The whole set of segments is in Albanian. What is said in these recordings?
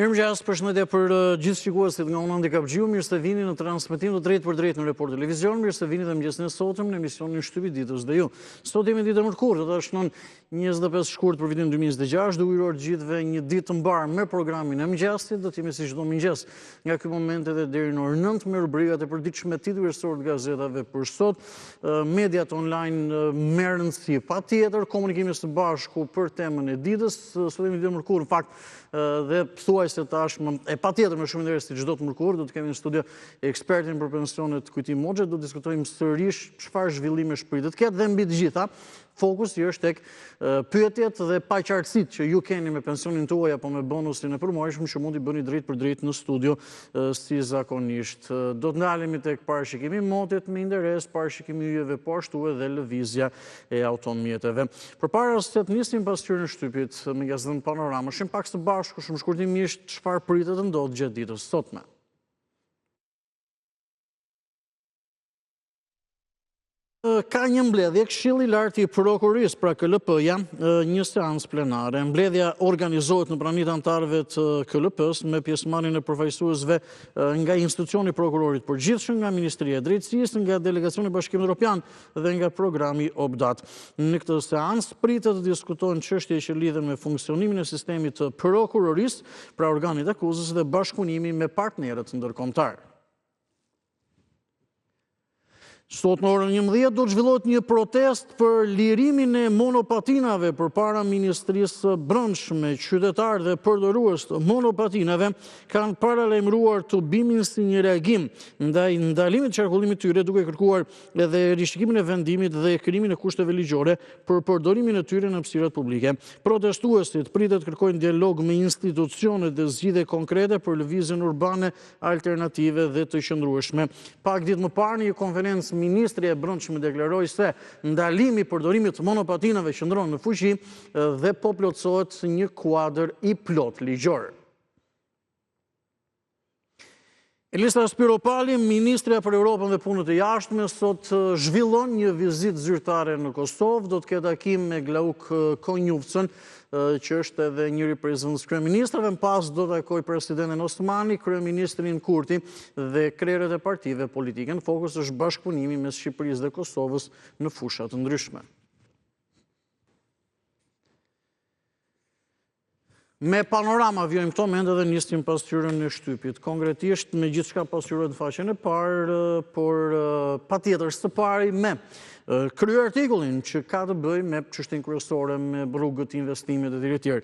Mirëmëngjes, përshëndetje për gjithë shikuesit nga Unë Andi Kapxhiu, mirë se vini në transmetim të drejtë për drejtë në Report Televizion, mirë se vini dhe mëngjesin e sotëm në emisionin Shtypi i ditës dhe ju. Sot jemi ditë e mërkurë, do të shkon 25 shkurt për vitin 2026, duke urojë gjithëve një ditë të mbarë me programin e mëngjesit, do të jemi si çdo mëngjes nga ky moment edhe deri në orën 9 me rubrikat e përditshme titujëror të gazetave për sot. Mediat online merren si patjetër komunikimi së bashku për temën e ditës. Sot jemi ditë e mërkurë, në fakt dhe thuajse tashmë e patjetër me shumë interes si çdo të mërkurë, do të kemi në studio ekspertin për pensionet Kujtim Moxha, do të diskutojmë sërish çfarë zhvillime shpritet ketë dhe mbi të gjitha fokusi është tek pyetjet dhe paqartësitë që ju keni me pensionin tuaj apo me bonusin e përmuajshëm që mund t'i bëni drejt për drejt në studio si zakonisht. Do të ndalemi tek parashikimi i motit me interes, parashikimi i yjeve po ashtu edhe lëvizja e automjeteve. Përpara se të nisim pasqyrën e shtypit me gazetën Panorama, shim pak së bashku shumë shkurtimisht çfarë pritet të ndodhë gjatë ditës sotme. Ka një mbledhje Këshilli i Lartë i Prokurorisë, pra KLP-ja, një seancë plenare. Mbledhja organizohet në pranit antarëve të KLP-s me pjesëmarrjen e përfaqësuesve nga institucioni i prokurorit përgjithshëm, nga Ministria e Drejtësisë, nga Delegacioni i Bashkimit Evropian dhe nga programi OBDAT. Në këtë seancë pritet të diskutohen çështje që lidhen me funksionimin e sistemit të prokurorisë, pra organit akuzës dhe bashkëpunimi me partnerët ndërkombëtar. Sot në orën 11 do të zhvillohet një protest për lirimin e monopatinave përpara Ministrisë së Brendshme. Qytetarë dhe përdorues të monopatinave kanë paralajmëruar tubimin si një reagim ndaj ndalimit të qarkullimit tyre, duke kërkuar edhe rishikimin e vendimit dhe krijimin e kushteve ligjore për përdorimin e tyre në hapësirat publike. Protestuesit pritet kërkojnë dialog me institucionet dhe zgjidhje konkrete për lëvizjen urbane alternative dhe të qëndrueshme. Pak ditë më parë në një konferencë Ministri e Brendshme deklaroi se ndalimi i përdorimit të monopatinave qëndron në fuqi dhe po plotësohet një kuadër i plot ligjor. Elisa Spiropali, Ministrja për Europën dhe Punët e Jashtme, sot zhvillon një vizitë zyrtare në Kosovë, do të ketë takim me Glauk Konjufcën, që është edhe njëri prej zëvendës kryeministrave, më pas do të takoj presidentin Osmani, kryeministrin Kurti dhe krerët e partive politike. Në fokus është bashkëpunimi mes Shqipërisë dhe Kosovës në fusha të ndryshme. Me Panorama vjojmë këto mende dhe nisim pasqyrën e shtypit. Konkretisht me gjithçka pasqyrohet në faqen e parë, por patjetër së pari me kryer artikullin që ka të bëjë me çështjen kryesore, me rrugët, investimet e tjerë.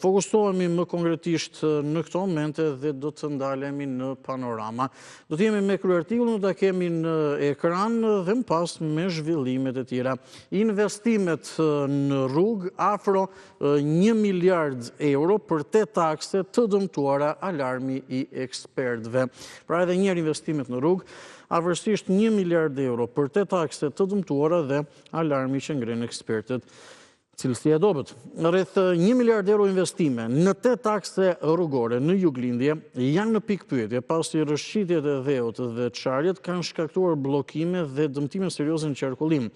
Fokusohemi më konkretisht në këto momente dhe do të ndalemi në Panorama. Do të jemi me kryer artikullin, do ta kemi në ekran dhe më pas me zhvillimet e tjera. Investimet në rrugë afro 1 miliard euro për 8 takse të dëmtuara, alarmi i ekspertëve. Pra edhe njerë investimet në rrugë, avërsisht 1 miliard euro për 8 takse të dëmtuara dhe alarmi që ngren ekspertët. Cilësia e dobët. Rreth 1 miliard euro investime në 8 takse rrugore në juglindje janë në pikë pyetje, pasi rrëshqitjet e dheut dhe çarjet kanë shkaktuar bllokime dhe dëmtime serioze në qarkullim.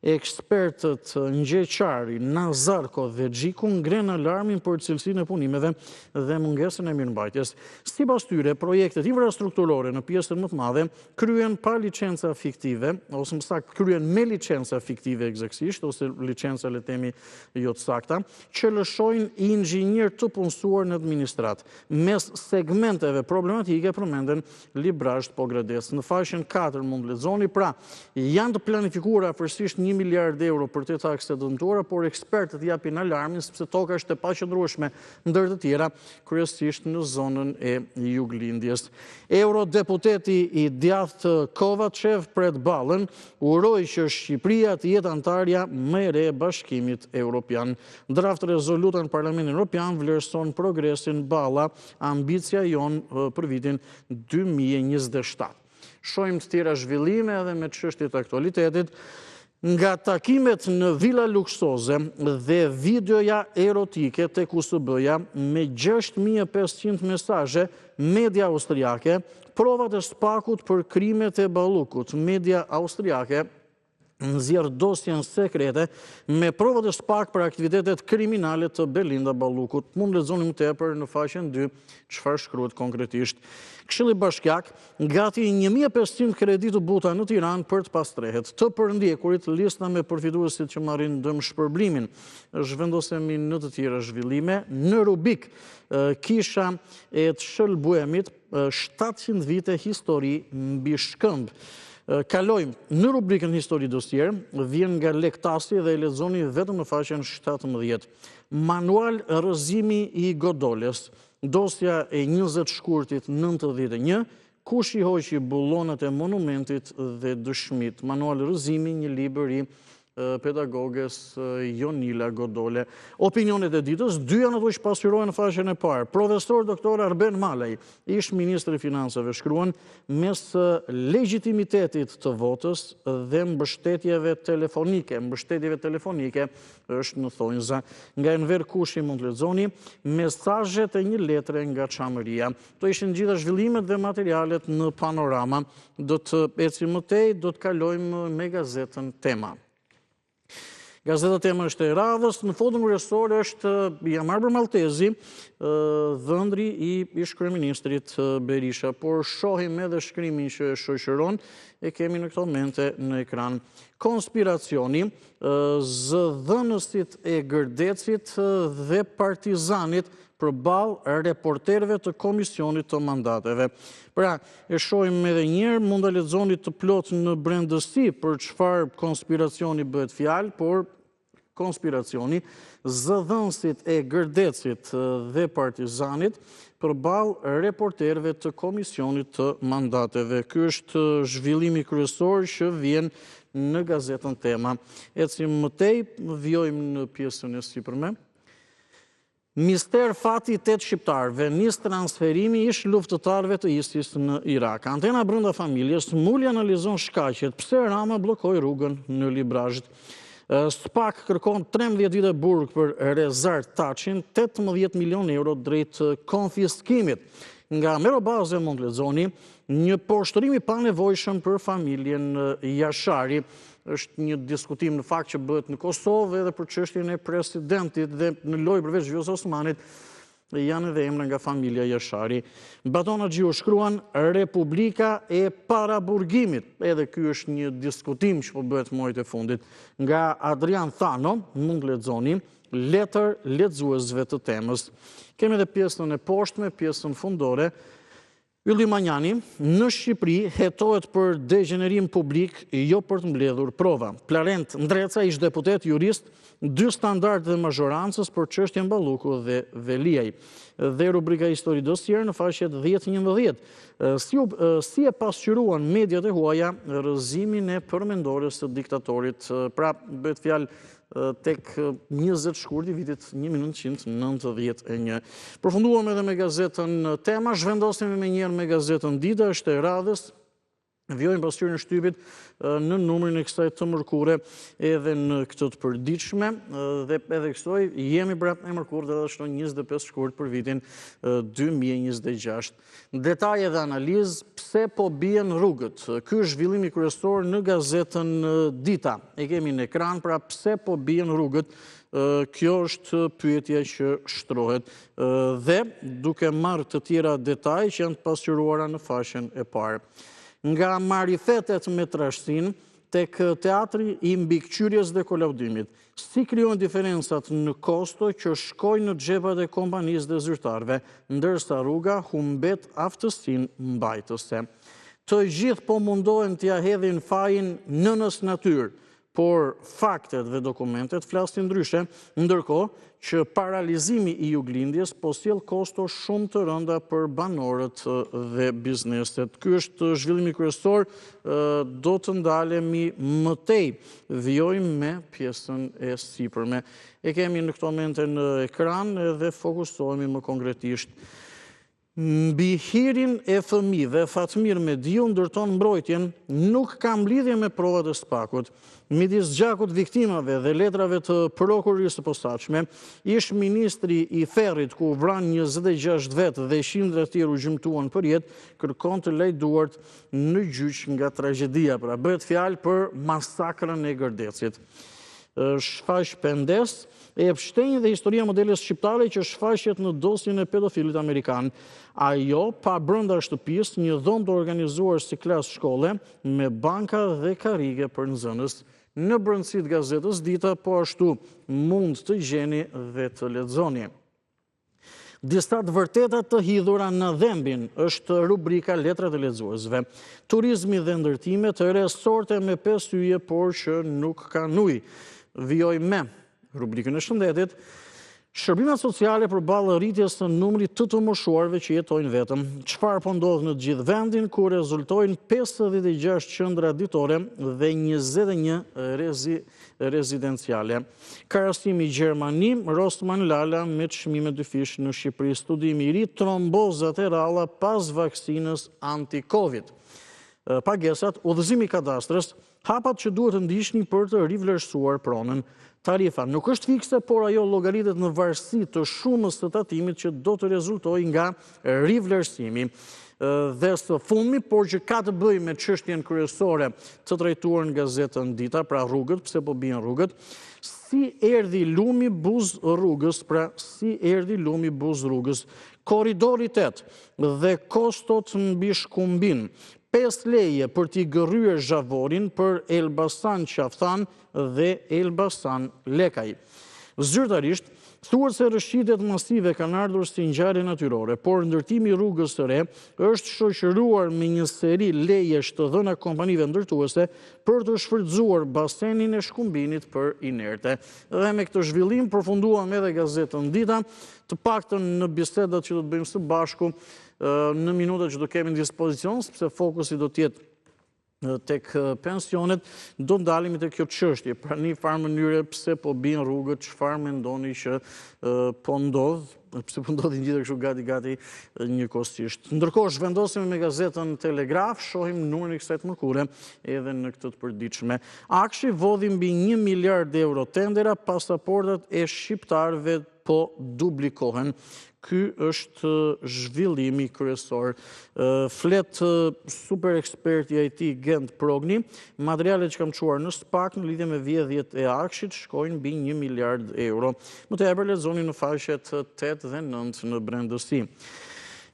Ekspertët Ngjeqari, Nazarko dhe Xhiku ngren alarmin për cilësinë e punimeve dhe mungesën e mirëmbajtjes. Sipas tyre, projektet infrastrukturore në pjesën më të madhe kryen pa licenca fiktive, ose më saktë kryen me licenca fiktive eksaktësisht, ose licenca le themi jo të sakta, që lëshojnë inxhinier të punësuar në administrat. Mes segmenteve problematike përmenden librazht po grades. Në faqen 4 mund lexoni, pra janë të planifikuara afërsisht 1 miliard euro për 8 takse të dëmtuara, por ekspertët japin alarmin sepse toka është e paqëndrueshme ndër të tjera, kryesisht në zonën e juglindjes. Eurodeputeti i djathtë Kovačev pret ballën, uroi që Shqipëria të jetë antarja më e re e Bashkimit Evropian. Draft rezoluta në Parlamentin Evropian vlerëson progresin Balla, ambicia jon për vitin 2027. Shohim të tjera zhvillime edhe me çështjet e aktualitetit. Nga takimet në vila luksoze dhe videoja erotike tek USB-ja me 6500 mesazhe, media austriake, provat e spakut për krimet e Ballukut. Media austriake nxjerr dosjen sekrete me provat e SPAK për aktivitetet kriminale të Belinda Ballukut. Mund lexoni më tepër në faqen 2 çfarë shkruhet konkretisht. Këshilli Bashkiak, gati 1500 kredi të buta në Tiranë për të pastrehet. Të përndjekurit lista me përfituesit që marrin dëmshpërblimin. Zhvendosemi në të tjera zhvillime. Në Rubik, kisha e të Shëlbuemit, 700 vite histori mbi shkëmb. Kalojmë në rubrikën Histori Dosier, vjen nga Lektasi dhe e lexoni vetëm në faqen 17. Manual rrëzimi i Godoles, dosja e 20 shkurtit 91, kush i hoqi bullonat e monumentit dhe dëshmit. Manual rrëzimi, një libër i pedagoges Jonila Godole. Opinionet e ditës, dy janë ato që pasqyrohen në faqen e parë. Profesor Dr. Arben Malaj, ish ministri i Financave, shkruan mes legjitimitetit të votës dhe mbështetjeve telefonike. Mbështetjeve telefonike është në thonjza. Nga Enver Kushi mund të lexoni mesazhet e një letre nga Çamëria. Kto ishin gjitha zhvillimet dhe materialet në Panorama. Do të ecim më tej, do të kalojmë me gazetën Tema. Gazeta Tema është e radhës, në fotën kryesore është Jamarbër Maltezi, dhëndri i ish-kryeministrit Berisha, por shohim edhe shkrimin që e shoqëron, e kemi në këto momente në ekran. Konspiracioni, zëdhënësit e Gërdecit dhe Partizanit përballë reporterëve të Komisionit të Mandateve. Pra, e shohim edhe njëherë, mund ta lexoni të plot në brendësi për çfarë konspiracioni bëhet fjalë, por konspiracioni, zëdhënësit e Gërdecit dhe Partizanit përballë reporterëve të Komisionit të Mandateve. Ky është zhvillimi kryesor që vjen në gazetën Tema. Ecim më tej, vjojmë në pjesën e sipërme. Mister fati 8 shqiptarëve, nis transferimi ish luftëtarëve të ISIS në Irak. Antena brenda familjes, Muli analizon shkaqet, pse Rama bllokoi rrugën në Librazh. SPAK kërkon 13 vite burg për Rezar Taçin, 18 milion euro drejt konfiskimit. Nga Merobaze mund të lexoni një poshtërim i panevojshëm për familjen Jashari. Është një diskutim në fakt që bëhet në Kosovë edhe për çështjen e presidentit dhe në lojë përveç Vjos Osmanit janë edhe emra nga familja Jashari. Batona Gjiu shkruan Republika e Paraburgimit. Edhe ky është një diskutim që po bëhet muajt e fundit. Nga Adrian Thano mund të lexoni letër lexuesve të Temës. Kemi edhe pjesën e poshtme, pjesën fundore. Ylli Manjani, në Shqipëri hetohet për degenerim publik, jo për të mbledhur prova. Plarent Ndreca, ish deputet jurist, 2 standarde dhe mazhorancës për çështjen Balluku dhe Veliaj. Dhe rubrika Histori Dosier në faqet 10-11. Si e pasqyruan mediat e huaja rrëzimin e përmendores të diktatorit. Pra, bëhet fjalë tek 20 shkurti vitit 1991. Përfunduam edhe me gazetën Tema, zhvendosemi me njëherë me gazetën Dita, është e radhës. Vjojmë pasqyrën e shtypit në numrin e kësaj të mërkure edhe në këtë të përditshme dhe edhe kësoj jemi prapë e mërkur dhe është 25 shkurt për vitin 2026. Detaje dhe analizë pse po bien rrugët. Ky është zhvillimi kryesor në gazetën Dita. E kemi në ekran, pra pse po bien rrugët. Kjo është pyetja që shtrohet dhe duke marrë të tjera detaj që janë të pasqyruara në faqen e parë. Nga marifetet me trashësin tek teatri i mbikëqyrjes dhe kolaudimit. Si krijohen diferencat në kosto që shkojnë në xhepat e kompanisë dhe zyrtarëve, ndërsa rruga humbet aftësinë mbajtëse. Të gjithë po mundohen t'ia hedhin fajin nënës natyrë, por faktet dhe dokumentet flasin ndryshe, ndërkohë që paralizimi i juglindjes po sjell kosto shumë të rënda për banorët dhe bizneset. Ky është zhvillimi kryesor, do të ndalemi më tej. Vjojmë me pjesën e sipërme. E kemi në këto momente në ekran dhe fokusohemi më konkretisht. Mbi hirin e fëmijëve, Fatmir Mediu ndërton mbrojtjen nuk ka mblidhje me provat e SPAK-ut. Midis gjakut viktimave dhe letrave të prokurisë së posaçme, ish ministri i Ferrit, ku vran 26 vetë dhe 100 të tjerë u gjymtuan për jetë, kërkon të lejduart në gjyq nga tragjedia. Pra bëhet fjalë për masakrën e Gërdecit. Shfaq pendes e Epstein dhe historia modeles shqiptare që shfaqet në dosjen e pedofilit amerikan. Ajo pa brenda shtëpisë një dhomë të organizuar si klasë shkolle me banka dhe karrige për nxënës. Në brendësitë gazetës Dita, po ashtu mund të gjeni dhe të lexoni. Disa të vërtetat të hidhura në dhembin është rubrika letrat e lexuesve. Turizmi dhe ndërtimet, resorte me 5 yje por që nuk kanë ujë. Vijoj me rubrikën e shëndetit, shërbimet sociale përballë rritjes së numrit të moshuarve që jetojnë vetëm. Çfarë po ndodh në të gjithë vendin ku rezultojnë 56 qendra ditore dhe 21 rezidenciale. Krahasimi Gjermani, Rosman Lala me çmime dyfish në Shqipëri. Studimi i ri, trombozat e ralla pas vaksinës anti-Covid. Pagesat, udhëzimi i kadastrës, hapat që duhet të ndiqni për të rivlerësuar pronën. Tarifa nuk është fikse, por ajo llogaritet në varësi të shumës së tatimit që do të rezultojë nga rivlerësimi. Dhe së fundmi, por që ka të bëjë me çështjen kryesore të trajtuar në gazetën Dita, pra rrugët, pse po bien rrugët, si erdhi lumi buz rrugës, pra si erdhi lumi buz rrugës, korridori 8 dhe kostot mbi shkumbin. 5 leje për t'i gërryer zhavorin për Elbasan Qaftan dhe Elbasan Lekaj. Zyrtarisht, thuhet se rrëshqitet masive kanë ardhur si ngjarje natyrore, por ndërtimi i rrugës së re është shoqëruar me një seri lejesh të dhëna kompanive ndërtuese për të shfrytzuar basenin e shkumbinit për inerte. Dhe me këtë zhvillim përfunduam edhe gazetën Dita, të paktën në bisedat që do të bëjmë së bashku në minutat që do kemi në dispozicion, sepse fokusi do të jetë tek pensionet, do ndalemi te kjo çështje. Pra në një farë mënyrë pse po bien rrugët, çfarë mendoni që po ndodh, pse po ndodhin gjithë kështu gati njëkohësisht. Ndërkohë zhvendosemi me gazetën Telegraf, shohim numrin e kësaj të mërkure edhe në këtë të përditshme. Akshi vodhi mbi 1 miliard euro tendera, pasaportat e shqiptarëve po dublikohen. Ky është zhvillimi kryesor. Flet super eksperti IT Gent Progni, materialet që kam çuar në SPAK në lidhje me vjedhjet e Akshit shkojnë mbi 1 miliard euro. Më tepër lexoni në faqet 8 dhe 9 në brendësi.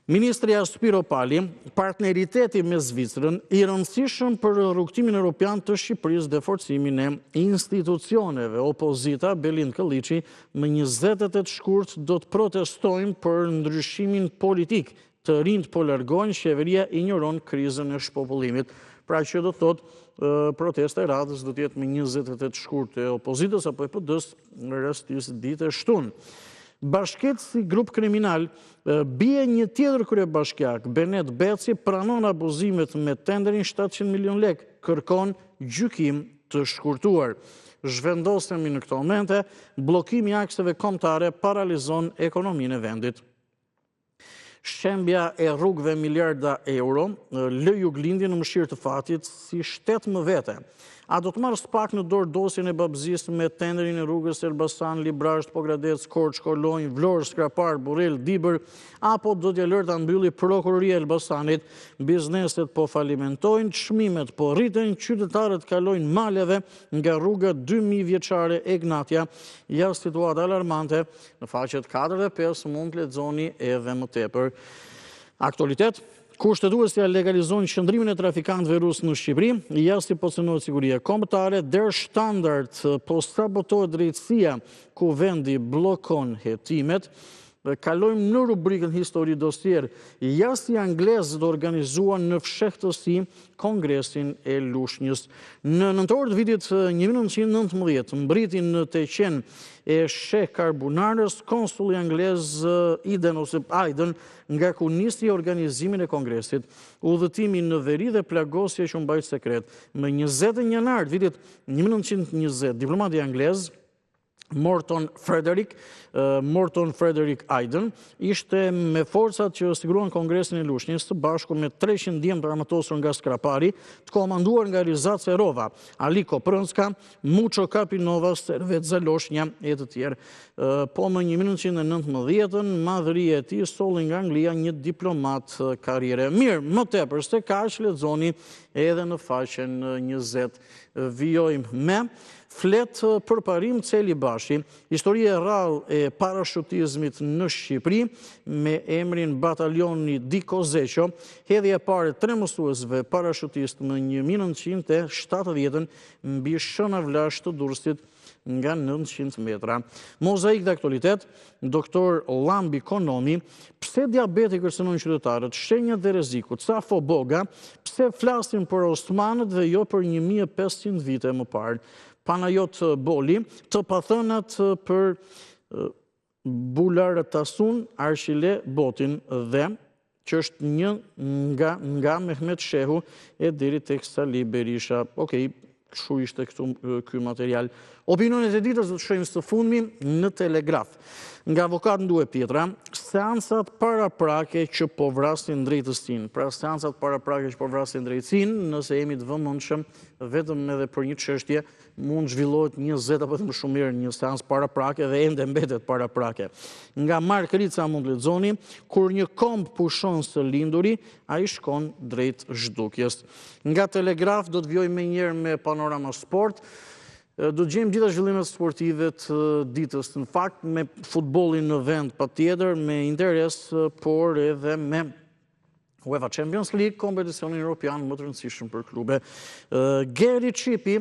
Ministri Aspiro Pali, partneriteti me Zvicrën, i rëndësishëm për rrugtimin evropian të Shqipërisë dhe forcimin e institucioneve. Opozita, Belind Kolliçi, më 28 shkurt do të protestojnë për ndryshimin politik. Të rinjt po largojnë, qeveria injoron krizën e shpopullimit. Pra që do të thotë protesta e radhës do të jetë me 28 shkurt e opozitës apo e PD-s në rastis ditë e shtunë. Bashket si grup kriminal, bie një tjetër kryebashkiak, Benet Beci, pranon abuzimet me tenderin 700 milion lek, kërkon gjykim të shkurtuar. Zhvendosemi në këto momente, bllokimi i akseve kombëtare paralizon ekonominë e vendit. Shembja e rrugëve miliarda euro, lë Juglindje në mëshirë të fatit si shtet më vete. A do të marrë SPAK në dorë dosjen e babëzisë me tenderin e rrugës Elbasan, Librasht, Pogradec, Korç, Kolonjë, Vlorë, Skrapar, Burrel, Dibër, apo do t'ja lërë ta mbylli prokuroria e Elbasanit? Bizneset po falimentojnë, çmimet po rriten, qytetarët kalojnë maleve nga rruga 2000 vjeçare e Gnatja. Ja situata alarmante, në faqet 4 dhe 5 mund të lexoni edhe më tepër. Aktualitet. Kushtetuesja legalizon qëndrimin e trafikantëve rusë në Shqipëri, jashtë po cënohet siguria kombëtare, der standard po sabotohet drejtësia ku vendi bllokon hetimet. Kalojmë në rubrikën Histori Dosier. Jashtë anglez do organizuan në fshehtësi Kongresin e Lushnjës. Në nëntor të vitit 1919, mbriti në Teqen e Sheh Karbunarës, konsulli anglez Aiden, nga ku nisi organizimin e Kongresit. Udhëtimi në veri dhe plagosje që mbajt sekret. Më 20 janar të vitit 1920, diplomati anglez Morton Frederick Aiden, ishte me forcat që siguruan Kongresin e Lushnjës së bashku me 300 djemë të armatosur nga Skrapari, të komanduar nga Rizat Serova, Aliko Prënska, Mucho Kapinova, Servet Zaloshnja e të tjerë. Po më 1919, madhëria e tij solli nga Anglia një diplomat karriere. Mirë, më tepër se kaq lexoni edhe në faqen 20. Vijojmë me flet për parim Celi Bashi, historie e rrallë e parashutizmit në Shqipëri, me emrin Batalioni Di Kozeqo, hedhja e parë 3 mësuesve parashutist në 1970 mbi Shënavlash të Durrësit nga 900 metra. Mozaik dhe aktualitet, doktor Lambi Konomi, pse diabeti kërcënon qytetarët, shenjat dhe rrezikut, Safo Boga, pse flasim për Osmanët dhe jo për 1500 vite më parë. Panajot Boli, të pathënat për Bular Tasun, Arshile Botin dhe që është një nga Mehmet Shehu e deri tek Sali Berisha. Okej, kështu ishte ky material. Opinionet e ditës do të shohim së fundmi në Telegraf. Nga avokat Ndue Pietra, seansat paraprake që po vrasin drejtësinë. Pra seansat paraprake që po vrasin drejtësinë, nëse jemi të vëmendshëm vetëm edhe për një çështje, mund zhvillohet 20 apo më shumë herë një seans paraprake dhe ende mbetet paraprake. Nga Mark Rica mund lexoni, kur një komb pushon së linduri, ai shkon drejt zhdukjes. Nga Telegraf do të vjoj menjëherë me Panorama Sport. Do të gjejmë gjitha zhvillimet sportive të ditës, në fakt me futbollin në vend patjetër, me interes, por edhe me UEFA Champions League, kompeticionin europian më të rëndësishëm për klube. Geri Çipi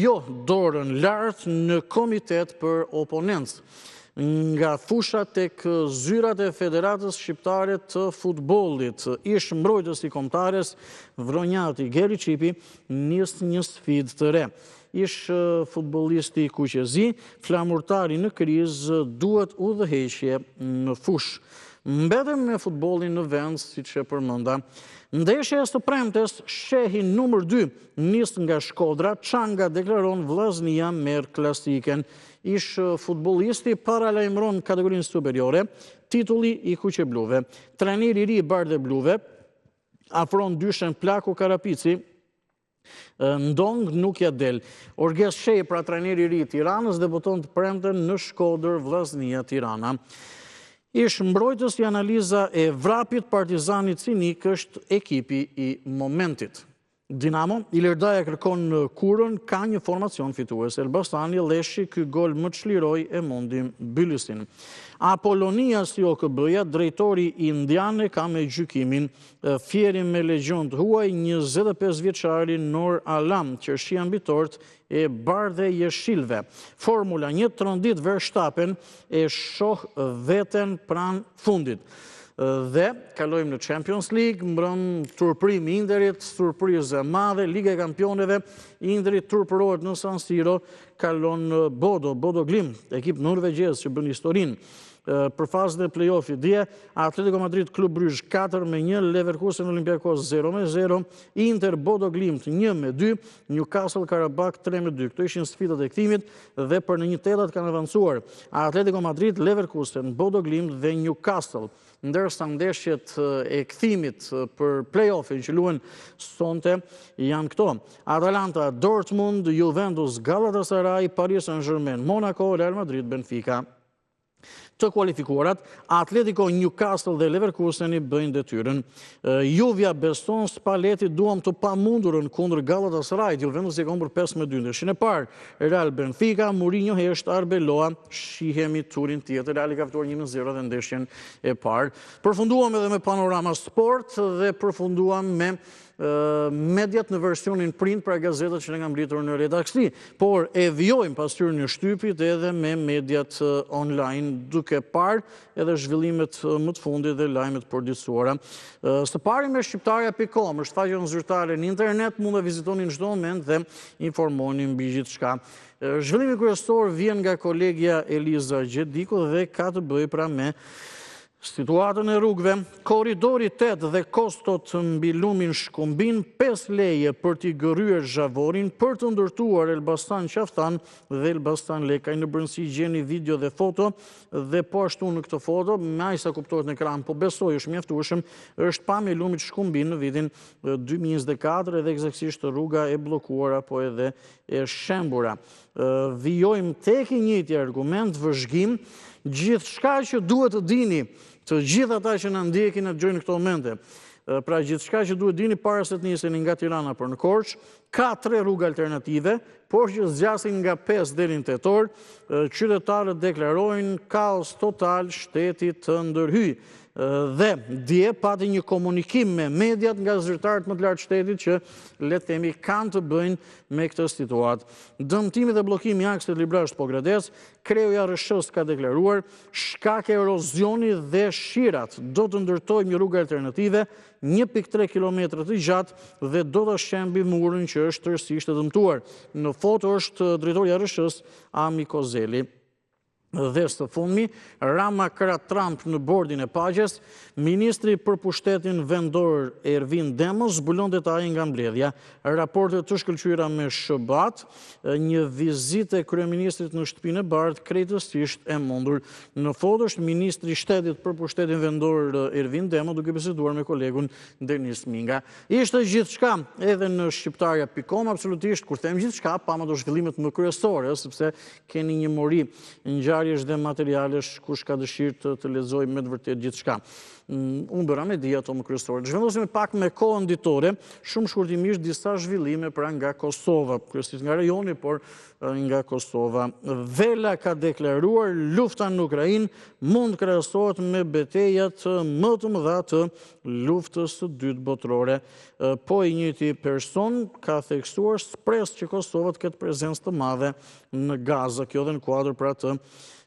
jo dorën lart në komitet për oponencë. Nga fusha tek zyrat e Federatës Shqiptare të Futbollit, ish mbrojtës i kombëtares Vronjati Geri Çipi nis një sfidë të re. Ish futbollisti kuqezi, flamurtari në krizë, duhet udhëheqje në fush. Mbetëm me futbollin në vend, siç e përmenda. Ndeshja e së premtes, shehi numër 2, nis nga Shkodra, Çanga deklaron vllaznia merr klasiken. Ish futbollisti paralajmëron kategorinë superiore, titulli i kuqebluve. Trajneri i ri i Bardhë Bluve afron dyshen Plaku Karapici, Ndong nuk ja del. Orges Shej, pra trajneri i ri i Tiranës, debuton të premten në Shkodër, vllaznia Tirana. Ish mbrojtës i analiza e vrapit Partizanit Cinik është ekipi i momentit. Dinamo, Ilirdaja kërkon në Kurën, ka një formacion fitues. Elbasani Leshi, ky gol më çliroi e mondim Bylisin. Apolonia si OKB-ja, drejtori indiane ka me gjykimin. Fjeri me legjon të huaj, 25 vjeçari Nor Alam, qershia mbi tort e Bardhë Jeshilve. Formula 1 trondit Verstappen e shoh veten pran fundit. Dhe kalojmë në Champions League, mbrëm turprim Interit, surprizë e madhe, Liga e Kampioneve, Interi turpërohet në San Siro, kalon Bodo Glimt, ekip norvegjez që bën historinë. Për fazën e play-offit dje, Atletico Madrid Klub Brugge 4-1, Leverkusen Olympiakos 0-0, Inter Bodo Glimt 1-2, Newcastle Karabakh 3-2. Këto ishin sfidat e kthimit dhe për në 1/8 kanë avancuar Atletico Madrid, Leverkusen, Bodo Glimt dhe Newcastle. Ndërsa ndeshjet e kthimit për play-offin që luhen sonte janë këto: Atalanta, Dortmund, Juventus, Galatasaray, Paris Saint-Germain, Monaco, Real Madrid, Benfica. Të kualifikuarat, Atletico, Newcastle dhe Leverkusen i bëjnë detyrën. Juvja beson Spalletti duam të pamundurën kundër Galatasaray, Juventus e ka humbur 5-2. Ndeshjen e parë, Real Benfica, Mourinho hesht Arbeloa, shihemi turin tjetër. Reali ka fituar 1-0 dhe ndeshjen e parë. Përfunduam edhe me Panorama Sport dhe përfunduam me mediat në versionin print pra gazetat që ne kam mbritur në redaksi, por e vjojmë pasqyrën e shtypit edhe me mediat online, duke parë edhe zhvillimet më të fundit dhe lajmet përditësuara. Së pari me shqiptarja.com, është faqja zyrtare në internet, mund të vizitoni në çdo moment dhe informoni mbi gjithçka. Zhvillimi kryesor vjen nga kolegja Eliza Gjediku dhe ka të bëjë pra me Situatën e rrugëve, koridori 8 dhe kostot mbi lumin Shkumbin, 5 leje për t'i gërryer Zhavorin për të ndërtuar Elbastan Qaftan dhe Elbastan Lekaj. Në brëndësi gjeni video dhe foto dhe po ashtu në këtë foto, me aq sa kuptohet në ekran, po besoj është mjaftueshëm, është pamja e lumit Shkumbin në vitin 2024 edhe eksaktësisht rruga e bllokuar apo edhe e shembura. Vijojmë tek i njëjti argument, vëzhgim, gjithçka që duhet të dini të gjithë ata që na ndjekin e dëgjojnë në këto momente. Pra gjithçka që duhet dini para se të niseni nga Tirana për në Korçë, ka 3 rrugë alternative, por që zgjasin nga 5 deri në Tetor, qytetarët deklarojnë kaos total, shteti të ndërhyj. Dhe dje pati një komunikim me mediat nga zyrtarët më të lartë shtetit që le të themi kanë të bëjnë me këtë situatë. Dëmtimi dhe bllokimi i aksit Librasht-Pogrades, Kreoja RSH ka deklaruar shkak e erozioni dhe shirat. Do të ndërtojmë një rrugë alternative 1.3 km të gjatë dhe do të shembi murin që është tërësisht e dëmtuar. Në foto është drejtori i RSH-s Ami Kozeli. Dhe së fundmi, Rama kra Trump në bordin e paqes, ministri për pushtetin vendor Ervin Demos zbulon detaje nga mbledhja. Raportet të shkëlqyera me SHBAT, një vizitë e kryeministrit në shtëpinë e bardhë krejtësisht e mundur. Në foto është ministri i shtetit për pushtetin vendor Ervin Demos duke biseduar me kolegun Denis Minga. Ishte gjithçka edhe në shqiptarja.com, absolutisht kur them gjithçka, pama do zhvillimet më kryesore, sepse keni një mori ngjarjesh dhe materialesh kush ka dëshirë të lexojë me të vërtetë gjithçka. Unë bëra me dia ato më kryesore. Zhvillosim pak me kohën ditore, shumë shkurtimisht disa zhvillime pra nga Kosova, kryesisht nga rajoni, por nga Kosova. Vela ka deklaruar lufta në Ukrainë mund krahasohet me betejat më të mëdha të luftës së dytë botërore. Po i njëjti person ka theksuar shpresë që Kosova të ketë prezencë të madhe në Gaza, kjo dhe në kuadër pra të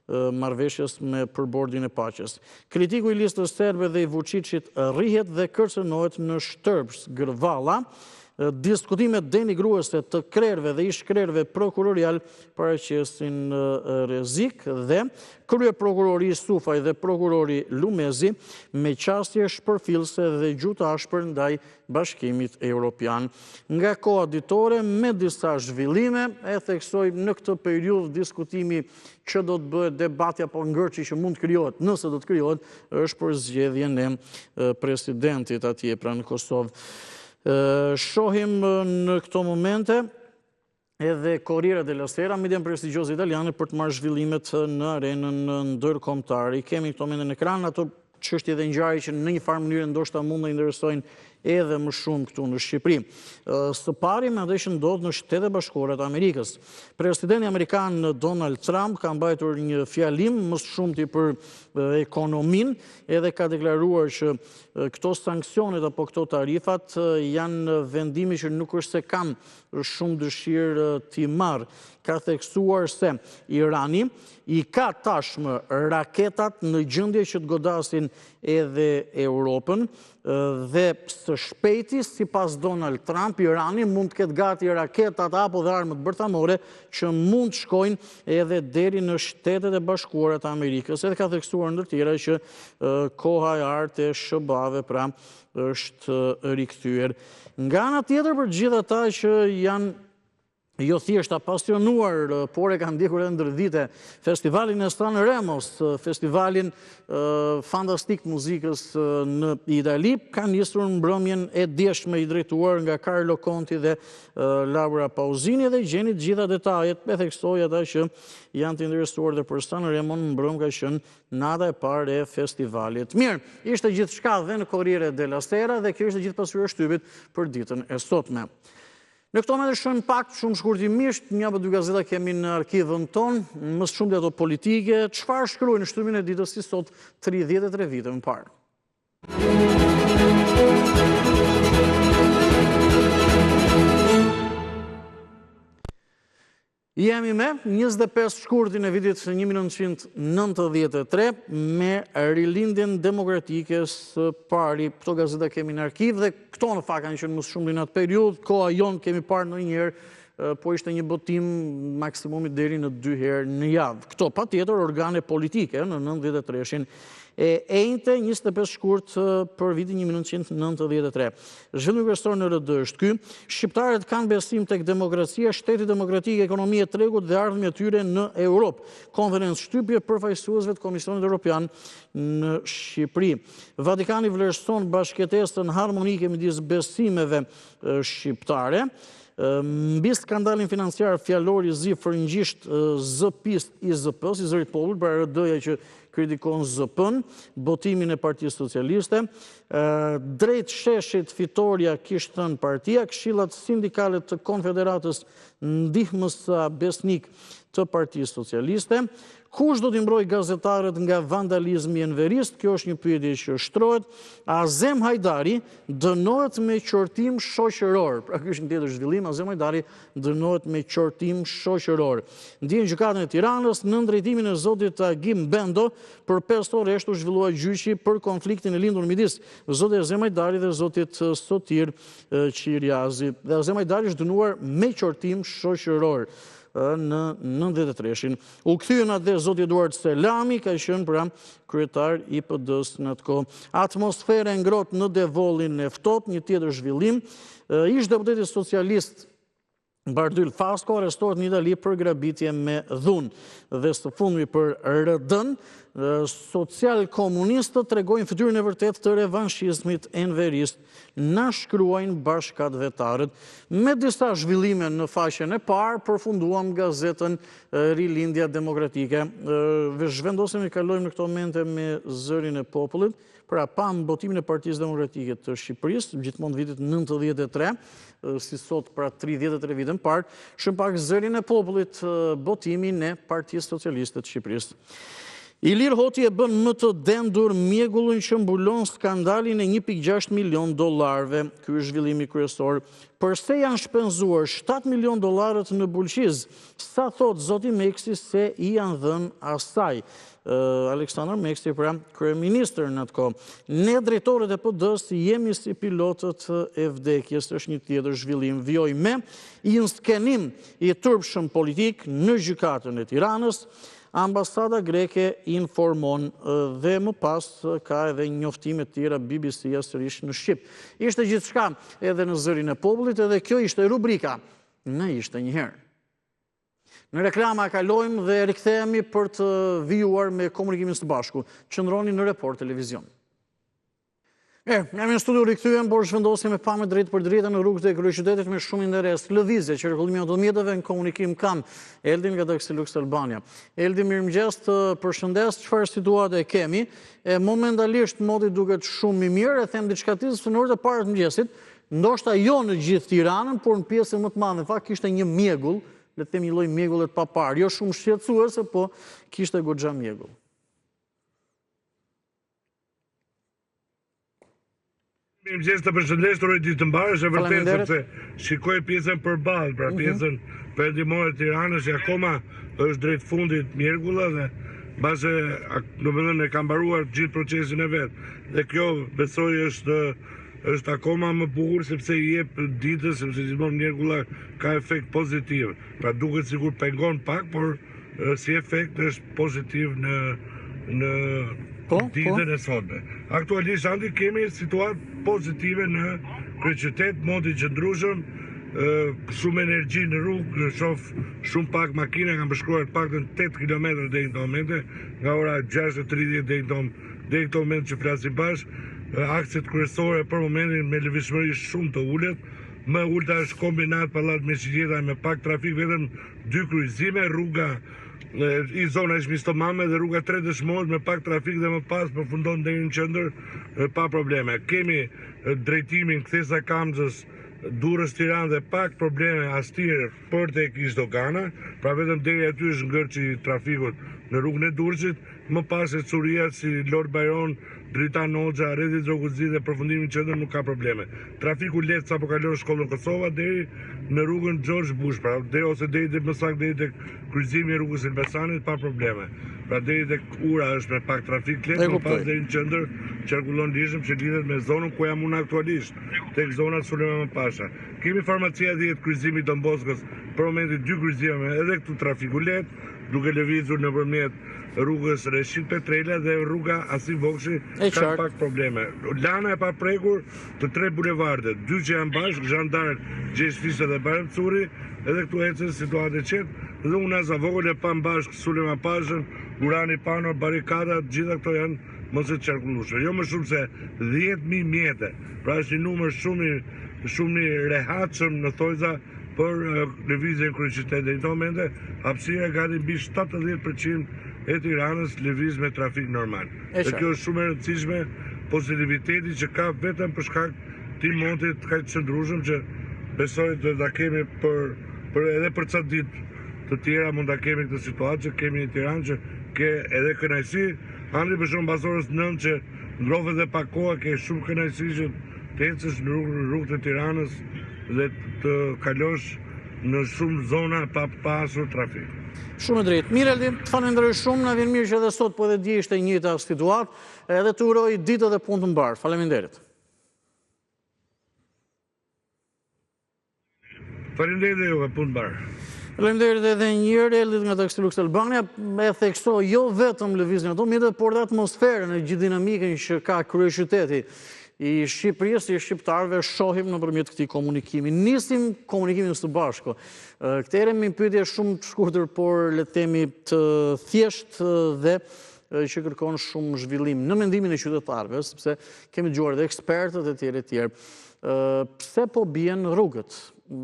marrëveshjes me përbordin e paqes. Kritiku i listës serbe dhe i Vučićit rrihet dhe kërcënohet në Shtërbs, Gërvalla. Diskutimet denigruese të krerëve dhe ish krerëve prokurorial paraqesin rrezik dhe kryeprokurori Sufaj dhe prokurori Lumezi me qasje shpërfillëse dhe gjuhë të ashpër ndaj Bashkimit Evropian. Nga koha ditore me disa zhvillime, e theksoj në këtë periudhë diskutimi që do të bëhet debati apo ngërçi që mund të krijohet, nëse do të krijohet, është për zgjedhjen e presidentit atje pra në Kosovë. Shohim në këto momente edhe Corriere della Sera, median prestigjioze italiane për të marrë zhvillimet në arenën ndërkombëtare. I kemi këto momente në ekran, ato çështje dhe ngjarje që në një farë mënyrë ndoshta mund të interesojnë edhe më shumë këtu në Shqipëri. Së pari me atë që ndodh në Shtetet Bashkuara të Amerikës. Presidenti amerikan Donald Trump ka mbajtur një fjalim më shumti për ekonominë, edhe ka deklaruar që këto sanksionet apo këto tarifat janë vendimi që nuk është se kam shumë dëshirë t'i marrë. Ka theksuar se Irani i ka tashmë raketat në gjendje që të godasin edhe Europën dhe së shpejti, sipas Donald Trump, Irani mund të ketë gati raketat apo dhe armët bërthamore që mund të shkojnë edhe deri në Shtetet e Bashkuara të Amerikës. Edhe ka theksuar ndër tjera që koha e artë e SHBA-ve pra është rikthyer. Nga ana tjetër, për gjithë ata që janë jo thjesht apasionuar, por e kanë ndjekur edhe ndër vite festivalin e Sanremos, festivalin fantastik muzikës në Itali, ka nisur mbrëmjen e djeshme i drejtuar nga Carlo Conti dhe Laura Pausini dhe gjeni të gjitha detajet, e theksoj ata që janë të interesuar dhe për Sanremon mbrëm ka qenë nata e parë e festivalit. Mirë, ishte gjithçka dhe në Corriere della Sera dhe kjo ishte gjithë pasyra shtypit për ditën e sotme. Në këto momente shohim pak shumë shkurtimisht, një apo dy gazeta kemi në arkivën tonë, më shumë dhe ato politike, çfarë shkruajnë në shtypin e ditës si sot 33 vite më parë. Jemi me 25 shkurtin e vitit 1993 me rilindjen demokratike së pari. Këto gazeta kemi në arkiv dhe këto në fakt kanë qenë më shumë në atë periudhë. Koha jonë kemi parë ndonjëherë po ishte një botim maksimumit deri në 2 herë në javë. Këto pa tjetër organe politike në 93-shin e ejnëte 25 shkurt për vitin 1993. Zhvillimi kryesor në RD është ky: shqiptarët kanë besim tek demokracia, shteti demokratik, ekonomia e tregut dhe ardhmja e tyre në Europë. Konferencë shtypje përfaqësuesve të Komisionit Evropian në Shqipëri. Vatikani vlerëson bashkëtesën harmonike midis besimeve shqiptare. Mbi skandalin financiar fjalori zi frëngjisht zëpist i ZP-s, i zërit popullit, pra RD-ja që kritikon ZP-n, botimin e Partisë Socialiste. Drejt sheshit fitoria kishte thënë partia, këshillat sindikale të Konfederatës ndihmësa besnik të Partisë Socialiste. Kush do t'i mbrojë gazetarët nga vandalizmi enverist? Kjo është një pyetje që shtrohet. Azem Hajdari dënohet me qortim shoqëror. Pra ky është një tjetër zhvillim, Azem Hajdari dënohet me qortim shoqëror. Ndjen gjykatën e Tiranës në drejtimin e zotit Agim Bendo, për 5 orë eshtu zhvillua gjyqi për konfliktin e lindur midis zotit Azem Hajdari dhe zotit Sotir Qiriazi. Dhe Azem Hajdari është dënuar me qortim shoqëror në 93-shin. U kthyen atë zoti Eduard Selami, ka qenë pra kryetar i PD-s në atë kohë. Atmosfera e ngrohtë në Devollin e ftohtë, një tjetër zhvillim. Ish deputeti socialist Bardyl Fasko arrestohet në Itali për grabitje me dhunë. Dhe së fundmi për RD-n, social-komunistët tregojnë fytyrën e vërtet të revanshizmit enverist, na shkruajnë bashkëadvetarët. Me disa zhvillime në faqen e parë, përfunduam gazetën Rilindja Demokratike. Zhvendosemi të kalojmë në këto momente me Zërin e Popullit, pra pam botimin e Partisë Demokratike të Shqipërisë, gjithmonë vitit 93, si sot pra 33 vitën parë, shumë pak Zërin e Popullit, botimin e Partisë Socialiste të Shqipërisë. Ilir Hoti e bën më të dendur mjegullin që mbulon skandalin e 1.6 milion dollarëve. Ky është zhvillimi kryesor. Përse janë shpenzuar 7 milion dollarët në Bulqiz? Sa thot zoti Meksi se i janë dhënë asaj? Aleksandar Meksi, pra kryeministër në atë kohë. Ne drejtorët e PD-s jemi si pilotët e vdekjes, është një tjetër zhvillim. Vjoj me inskenim i turpshëm politik në gjykatën e Tiranës. Ambasada greke informon dhe më pas ka edhe njoftime të tjera BBC-ja sërish në Shqip. Ishte gjithçka edhe në Zërin e Popullit, edhe kjo ishte rubrika Në ishte një herë. Në reklama kalojmë dhe rikthehemi për të vijuar me komunikimin së bashku. Qëndroni në Report Televizion. Jam në studio rikthyem, por zhvendosim me pamë drejt për drejtë në rrugët e kryeqytetit me shumë interes. Lëvizje, qarkullimi automjeteve në komunikim kam. Eldin nga Taxi Lux Albania. Eldin, mirëmëngjes, të përshëndes, çfarë situate kemi? Momentalisht modi duket shumë i mirë, e them diçka tjetër se në orët e para të mëngjesit, ndoshta jo në gjithë Tiranën, por në pjesën më të madhe. Në fakt kishte një mjegull, le të them një lloj mjegullet pa parë, jo shumë shqetësuese, po kishte goxha mjegull. Mirëmëngjes, të përshëndes, uroj ditë të mbarë, është e vërtetë sepse shikoj pjesën përballë, pra pjesën perëndimore të Tiranës që akoma është drejt fundit mjegulla dhe mbase domethënë e ka mbaruar gjithë procesin e vet. Dhe kjo besoj është akoma më bukur sepse i jep ditës, sepse gjithmonë mjegulla ka efekt pozitiv. Pra duket sikur pengon pak, por si efekt është pozitiv në ditën e sotme. Aktualisht andi kemi situatë pozitive në kryeqytet, modi qëndrueshëm, shumë energji në rrugë, shoh shumë pak makina, kanë përshkruar paktën 8 kilometra deri në këtë moment, nga ora 6:30 deri në këtë moment që flasim bashkë. Akset kryesore për momentin me lëvizshmëri shumë të ulët. Më ulta është kombinat Pallat Meshigjeta me pak trafik, vetëm 2 kryqëzime, rruga i zona e Shmistomame dhe rruga 3 Dëshmorës me pak trafik dhe më pas përfundon deri në qendër pa probleme. Kemi drejtimin kthesa Kamxës, Durrës Tiranë dhe pak probleme astire për tek Ish Dogana, pra vetëm deri aty është ngërçi trafikut në rrugën e Durrësit. më pas e curia si Lord Byron, Dritan Hoxha, Redi Droguzi dhe përfundimi qendër nuk ka probleme. Trafiku lehtë sapo kalon shkollën Kosova deri në rrugën George Bush, pra ose deri më saktë deri tek kryqëzimi i rrugës Elbasanit pa probleme. Pra deri tek ura është me pak trafik lehtë, më pas deri në qendër qarkullon lishëm që lidhet me zonën ku jam unë aktualisht, tek zona Sulejman Pasha. Kemi farmacia 10 kryqëzimi Don Boskos, për momentin 2 kryqëzime edhe këtu trafiku lehtë, duke lëvizur nëpërmjet rrugës Reshit Petrela dhe rruga Asim Vokshi ka pak probleme. Lana e pa prekur të 3 bulevardet, 2 që janë bashkë, Zhandark, Gjesh Fisha dhe Barem Curi, edhe këtu ecën situatë e qetë, dhe unë as Vogël e pam bashkë Sulejman Pashën, Urani Pano, barikada, gjitha këto janë mos e qarkullueshme. Jo më shumë se 10.000 mjete. Pra është një numër shumë i rehatshëm në thojza për lëvizjen kryeqytet. Në këto momente hapësira gati mbi 70% e Tiranës lëviz me trafik normal. Dhe kjo është shumë e rëndësishme, pozitiviteti që ka vetëm për shkak të montit kaq të qëndrueshëm që besoj të ta kemi edhe për ca ditë të tjera mund ta kemi këtë situatë që kemi në Tiranë që ke edhe kënaqësi, andi për shumë pas orës 9 që ndrohet dhe pak koha, ke shumë kënaqësi që të ecësh në rrugët e Tiranës dhe të kalosh në shumë zona pa pasur trafik. Shumë drejt. Mirë Eldi, të falenderoj shumë, na vjen mirë që edhe sot po edhe dje ishte njëjta situatë, edhe të uroj ditë dhe punë të mbarë. Faleminderit. Faleminderit dhe juve, punë të mbarë. Faleminderit edhe njëherë Eldi nga Taxi Lux Albania, e theksoi jo vetëm lëvizjen e mjetet, por dhe atmosferën e gjithë dinamikën që ka kryeqyteti i Shqipërisë, i shqiptarëve, shohim nëpërmjet këtij komunikimi. Nisim komunikimin së bashku. Këtë mi pyetje shumë të shkurtër, por le të themi të thjeshtë dhe që kërkon shumë zhvillim në mendimin e qytetarëve, sepse kemi dëgjuar edhe ekspertët e tjerë. Pse po bien rrugët?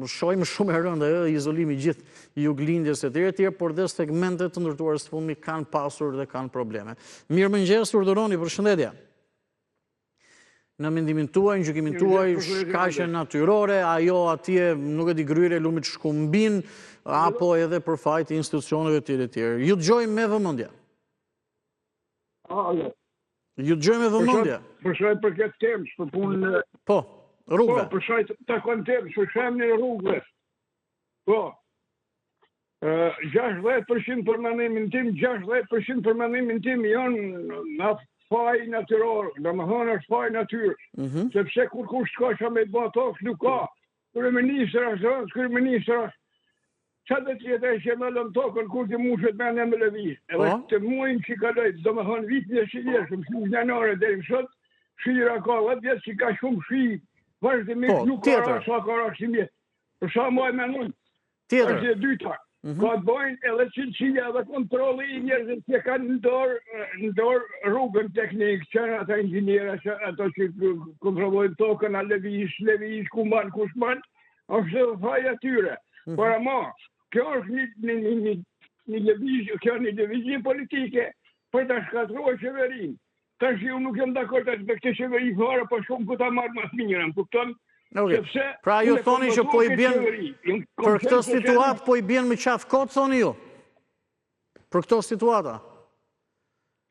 Shohim shumë e rëndë izolimi gjithë juglindjes e tjerë, por dhe segmentet të ndërtuar së fundmi kanë pasur dhe kanë probleme. Mirëmëngjes, urdhëroni, përshëndetje. Në mendimin tuaj, në gjykimin tuaj, shkaqe natyrore, ajo atje nuk e di gryre lumit shkumbin, apo edhe për fajt institucioneve tjerë. Ju dëgjojmë me vëmendje. Ju dëgjojmë me vëmendje. Përshaj për këtë temë, për punë... Po, rrugëve. Po, përshaj të konë temë, që shemë një rrugëve. Po, 60% për mendimin tim, 60% për mendimin tim janë në faj natyror, dhe më thonë është faj natyrë, sepse kur kush t'ka që me të bëha tokë, nuk ka. Kryeministra është, kryeministra është, që dhe tjetë e që me lëm tokën, kur të mushet me në me lëviz. Edhe të muajnë që ka lejtë, dhe më thonë vitin e shqileshëm, shumë janore dhe i mësot, shira ka 10 vjetë që ka shumë shi, vazhdimisht nuk ka ra, sa ka ra kësimjet. Për sa muaj me nënë, është e dyta. Ka të bojnë edhe qëllëqia dhe kontroli i njerëzit që kanë në dorë rrugën teknikë, që në ata inxinjera, që ato që kontrollojnë tokën, a lëvish, ku manë, kush manë, është dhe faj atyre. Por ama, kjo është një lëvizje politike për të shkatrua qeverinë. Tash ju nuk jem dakord me këtë qeveri fare, po shumë ku ta marrë mas mirën, kupton? Pra ju thoni që po i bjen, për këtë situatë po i bjen me qafë kotë, thoni ju? Për këto situata?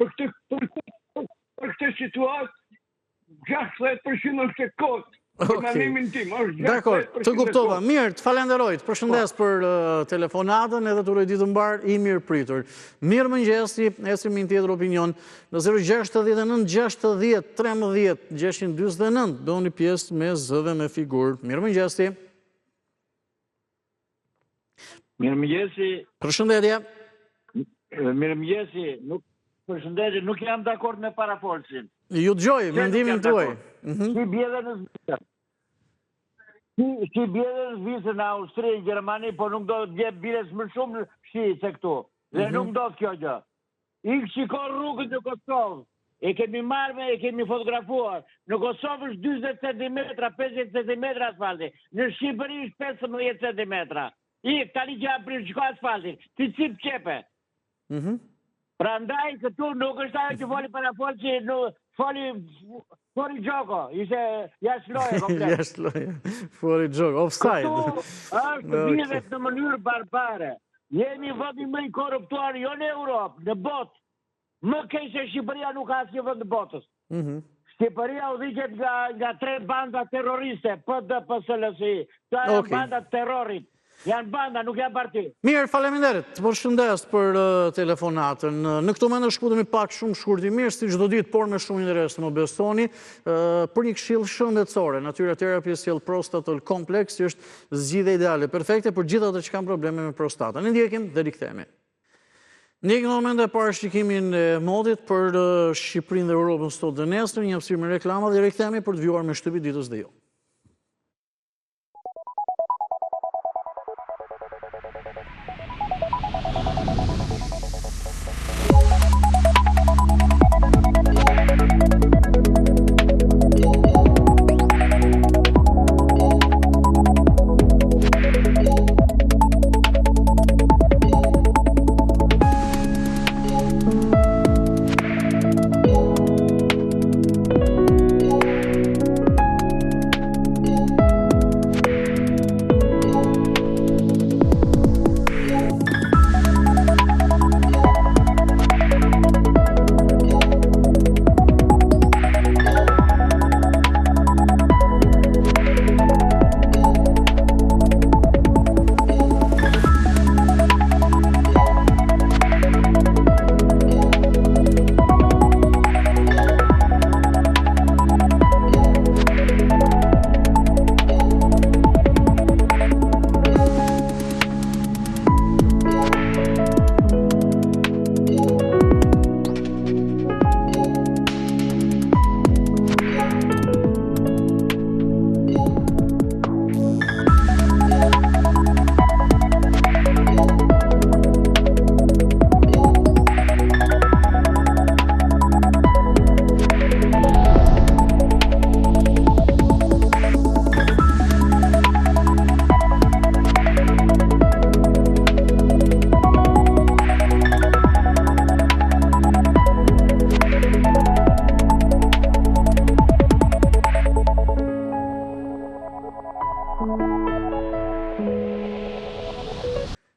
Për këtë situatë, 60% është kotë. Dakor, të kuptova. Mirë, të falenderoj, të përshëndes për telefonatën edhe të uroj ditë mbar i mirë pritur. Mirë mëngjesi, esim një tjetër opinion në 069 60 13 649, do një pjesë me zëve me figurë. Mirë mëngjesi. Mirë mëngjesi. Përshëndetje. Mirë mëngjesi. Përshëndetje, nuk jam dakord me parafolsin. Ju dëgjoj, mendimin tuaj. Si bjede në zvizën. Si bjede në zvizën në Austri, në Gjermani, po nuk do të bjede bires më shumë shi se këtu. Dhe nuk do të kjo gjë. Ik shikon rrugët në Kosovë. E kemi marrë, e kemi fotografuar. Në Kosovë është 20 cm, 50 cm asfalti. Në Shqipëri është 15 cm. Ik, tani që aprirë qëka asfalti. Ti cip qepe. Pra ndaj këtu nuk është ajo që foli parafolsi, foli gjoko, ishte jashtë loje komplet. Jashtë loje, foli gjoko, offside. Këtu është bidhet në mënyrë barbare. Jemi vëndi më i korruptuar, jo në Europë, në botë. Më keq se Shqipëria nuk ka asnjë vend të botës. Shqipëria udhëhet nga 3 banda terroriste, PD, PSLSI. Këto janë banda terrorit. Janë banda, nuk janë parti. Mirë, faleminderit. Të përshëndes për telefonatën. Në këto moment shkutemi pak shumë shkurtimisht, si çdo ditë, por me shumë interes, më besoni, për një këshill shëndetësore. Natyra Therapy sjell Prostatal Complex, që është zgjidhja ideale, perfekte për gjithë ata që kanë probleme me prostatën. Ne ndjekim dhe rikthehemi. Ndjekim në moment e parashikimin e modit për Shqipërinë dhe Europën sot dhe nesër, një hapësirë me reklama dhe rikthehemi për të vjuar me shtypi ditës dhe jo.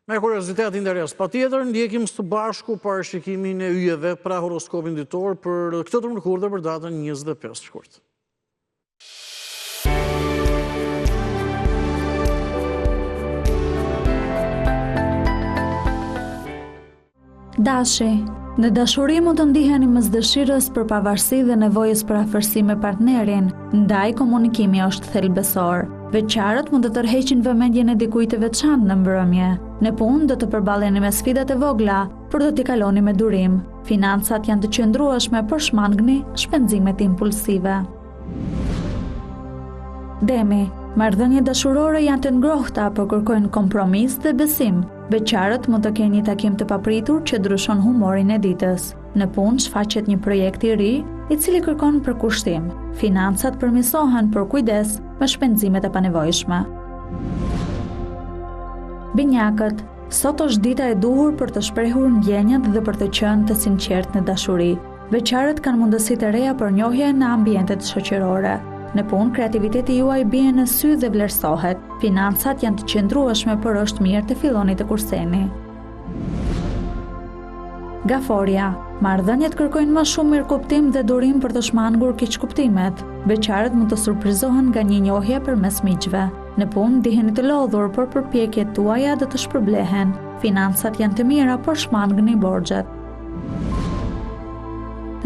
Me kuriozitet interes patjetër, ndjekim së bashku parashikimin e yjeve, pra horoskopin ditor për këtë të mërkur dhe për datën 25 shkurt. Dashi, në dashuri mund të ndiheni mes dëshirës për pavarësi dhe nevojës për afërsi me partnerin, ndaj komunikimi është thelbësor. Veçarët mund të tërheqin vëmendjen e dikujt të veçantë në mbrëmje. Në punë do të përballeni me sfidat e vogla, por do t'i kaloni me durim. Financat janë të qëndrueshme, por shmangni shpenzimet impulsive. Demi, marrëdhëniet dashurore janë të ngrohta, por kërkojnë kompromis dhe besim. Beqarët mund të kenë një takim të papritur që ndryshon humorin e ditës. Në punë shfaqet një projekt i ri, i cili kërkon përkushtim. Financat përmirësohen, por kujdes me shpenzimet e panevojshme. Binjakët, sot është dita e duhur për të shprehur ndjenjat dhe për të qenë të sinqertë në dashuri. Beqarët kanë mundësi të reja për njohje në ambientet shoqërore. Në punë, kreativiteti juaj bie në sy dhe vlerësohet. Financat janë të qëndrueshme, por është mirë të filloni të kurseni. Gaforia, marrëdhëniet kërkojnë më shumë mirëkuptim dhe durim për të shmangur keqkuptimet. Beqarët mund të surprizohen nga një njohje përmes miqve. Në punë, ndiheni të lodhur, por përpjekjet tuaja do të shpërblehen. Financat janë të mira, por shmangni borxhet.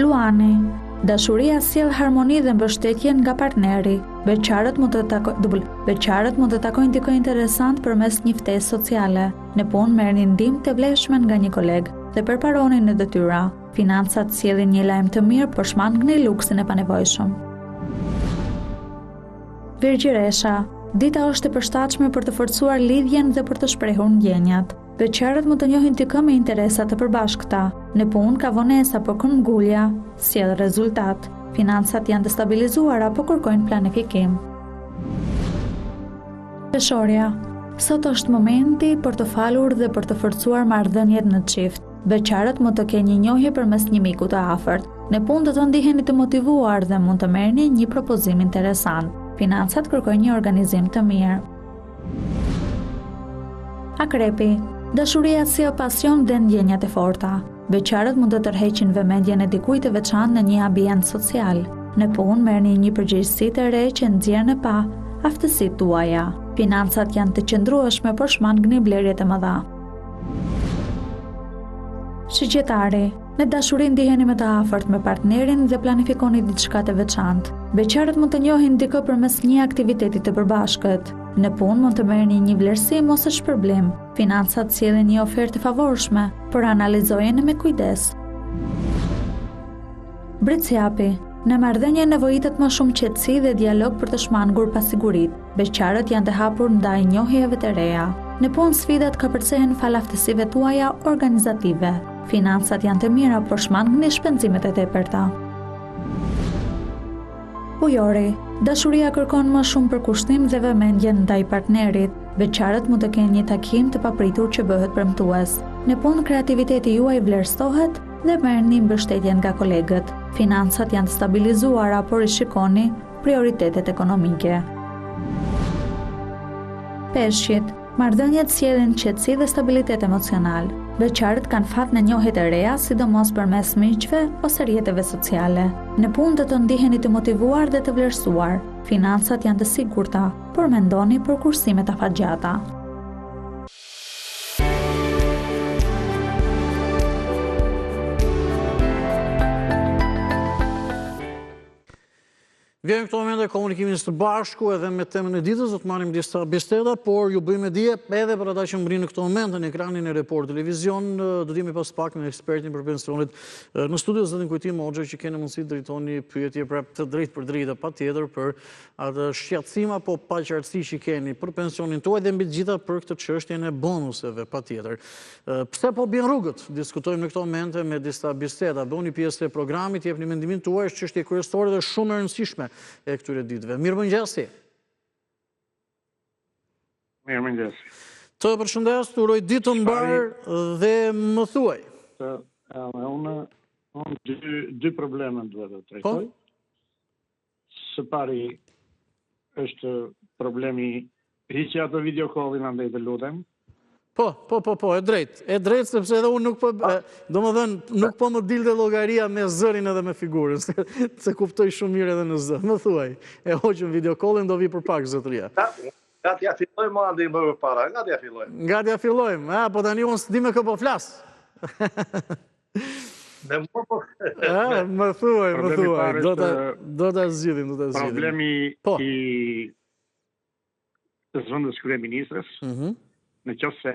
Luani, dashuria sjell harmoni dhe mbështetje nga partneri. Beqarët mund të takojnë dikë interesant përmes një ftesë sociale. Në punë, merrni ndihmë të vlefshme nga një koleg dhe përparoni në detyra. Financat sjellin një lajm të mirë, por shmangni luksin e panevojshëm. Virgjiresha, dita është e përshtatshme për të forcuar lidhjen dhe për të shprehur ndjenjat. Beqarët mund të njohin dikë me interesa të përbashkëta. Në punë ka vonesa, por këmbgulja sjell rezultat. Financat janë të stabilizuara, por kërkojnë planifikim. Peshorja, sot është momenti për të falur dhe për të forcuar marrëdhëniet në çift. Beqarët mund të kenë një njohje përmes një miku të afërt. Në punë do të ndiheni të motivuar dhe mund të merrni një propozim interesant. Financat kërkojnë një organizim të mirë. Akrepi, dashuria sjell pasion dhe ndjenjat e forta. Veçarët mund të tërheqin vëmendjen e dikujt të veçantë në një ambient social. Në punë merrni një përgjegjësi të re që nxjerrni pa aftësitë tuaja. Financat janë të qëndrueshme, por shmangni blerjet e mëdha. Shigjetari, në dashuri ndiheni më të afërt me partnerin dhe planifikoni diçka të veçantë. Beqarët mund të njohin dikë përmes një aktiviteti të përbashkët. Në punë mund të merrni një vlerësim ose shpërblim. Financat sjellin një ofertë të favorshme, por analizojeni me kujdes. Britsjapi, në marrëdhënie nevojitet më shumë qetësi dhe dialog për të shmangur pasiguritë. Beqarët janë të hapur ndaj njohjeve të reja. Në punë sfidat kapërcehen fal aftësive tuaja organizative. Financat janë të mira, por shmangni shpenzimet e tepërta. Ujori, dashuria kërkon më shumë përkushtim dhe vëmendje ndaj partnerit. Beqarët mund të kenë një takim të papritur që bëhet premtues. Në punë kreativiteti juaj vlerësohet dhe merrni mbështetjen nga kolegët. Financat janë të stabilizuara, por i shikoni prioritetet ekonomike. Peshqit, marrëdhëniet sjellin qetësi dhe stabilitet emocional. Beqarët kanë fat në njohjet e reja, sidomos përmes miqve ose rrjeteve sociale. Në punë do të ndiheni të motivuar dhe të vlerësuar. Financat janë të sigurta, por mendoni për kursimet afatgjata. Vjen këto momente komunikimin së bashku edhe me temën e ditës, do të marrim disa biseda, por ju bëjmë dije edhe për ata që mbrin në këto moment në ekranin e Report Televizion, do t'jemi pas pak me ekspertin për pensionit në studio, zëtin Kujtim Hoxha, që kene mundësi të drejtoni pyetje të drejt për drejtë, patjetër për atë shqetësim apo paqartësi që keni për pensionin tuaj dhe mbi të gjitha për këtë çështjen e bonuseve, patjetër. Pse po bjen rrugët? Diskutojmë në këto momente me disa biseda. Bëni pjesë e programit, jepni mendimin tuaj, është çështje kryesore dhe shumë e rëndësishme e këtyre ditëve. Mirëmëngjesi. Mirëmëngjesi. Të përshëndes, të uroj ditë të mbar dhe më thuaj. Unë dy probleme duhet të trajtoj. Së pari është problemi hiqja të videokollin andaj të lutem. Po, e drejt, sepse edhe unë nuk po, nuk po më dilde llogaria me zërin edhe me figurën, se kuptoj shumë mirë edhe në zë. Më thuaj, e hoqëm videokollin, do vi për pak zotëria. Gati ja fillojmë, andi më para, gati ja fillojmë. Gati ja fillojmë, po tani unë s'di me kë po flas. Me më po... Më thuaj, do ta zgjidhim, Problemi i zëvendës kryeministres, në qoftë se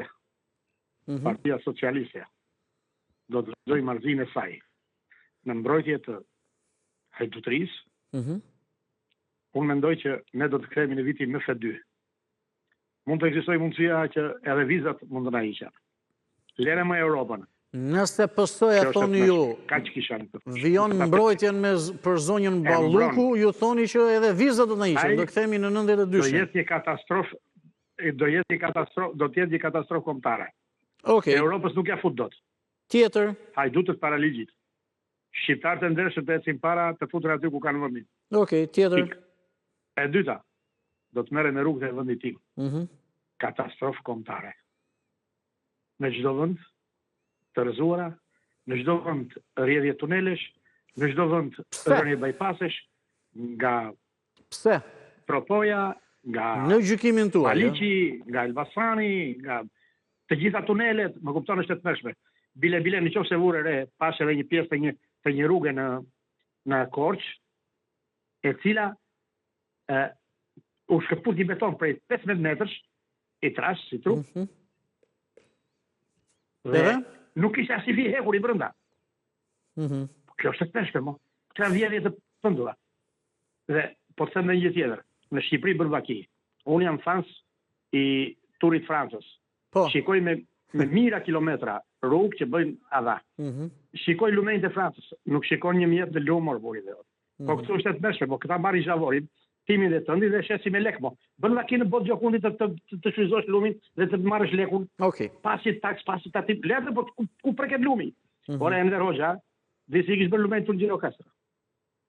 Partia Socialiste do të vazhdojë marrëdhënien e saj në mbrojtje të hajdutërisë, unë mendoj që ne do të kthehemi në vitin 92. Mund të ekzistojë mundësia që edhe vizat mund të na hiqen. Lere më Europën. Nëse PS-ja thoni ju, vijon mbrojtjen për zonjën Balluku, ju thoni që edhe vizat do të na hiqen, do kthehemi në 92. Do jetë një katastrofë. Do të jetë një katastrofë kombëtare. Europës nuk ja fut dot. Tjetër. Hajdutët para ligjit. Shqiptarët e ndershëm të ecin para të futur aty ku kanë vendin. Tjetër. E dyta, do të merren me rrugët e vendit tim. Katastrofë kombëtare. Në çdo vend të rrezuara, në çdo vend rrjedhje tunelesh, në çdo vend rënje bypassesh, nga pse? Propoja, nga në gjykimin tuaj, Paliqi, nga Elbasani, nga të gjitha tunelet, më kupton është të tmerrshme. Bile në qoftë se vure re, pash edhe një pjesë të një rruge në Korçë, e cila u shkëput një beton prej 15 metrësh, i trash si trup, dhe nuk ishte as i fi hekur i brenda. Kjo është të tmerrshme, mo. Këta vjedhje të pëndura. Dhe po të them në një tjetër. Në Shqipëri bën vaki. Unë jam fans i turit Francës. Shikoj me mira kilometra rrugë që bëjnë ata. Shikoj lumenjtë e Francës. Nuk shikon një mjet në lumor, po këtu është e tmerrshme, po këta marrin zhavorin, timin dhe tëndi dhe shesi me lek, mo. Bën vaki në botë gjokundit të shfryzosh lumin dhe të marrësh lekun. Pasi taks, pasi tatim, letë, po ku preket lumi. Ora Ender Hoxha, disi i kishte bën lumenjtë të Gjiro Kastër.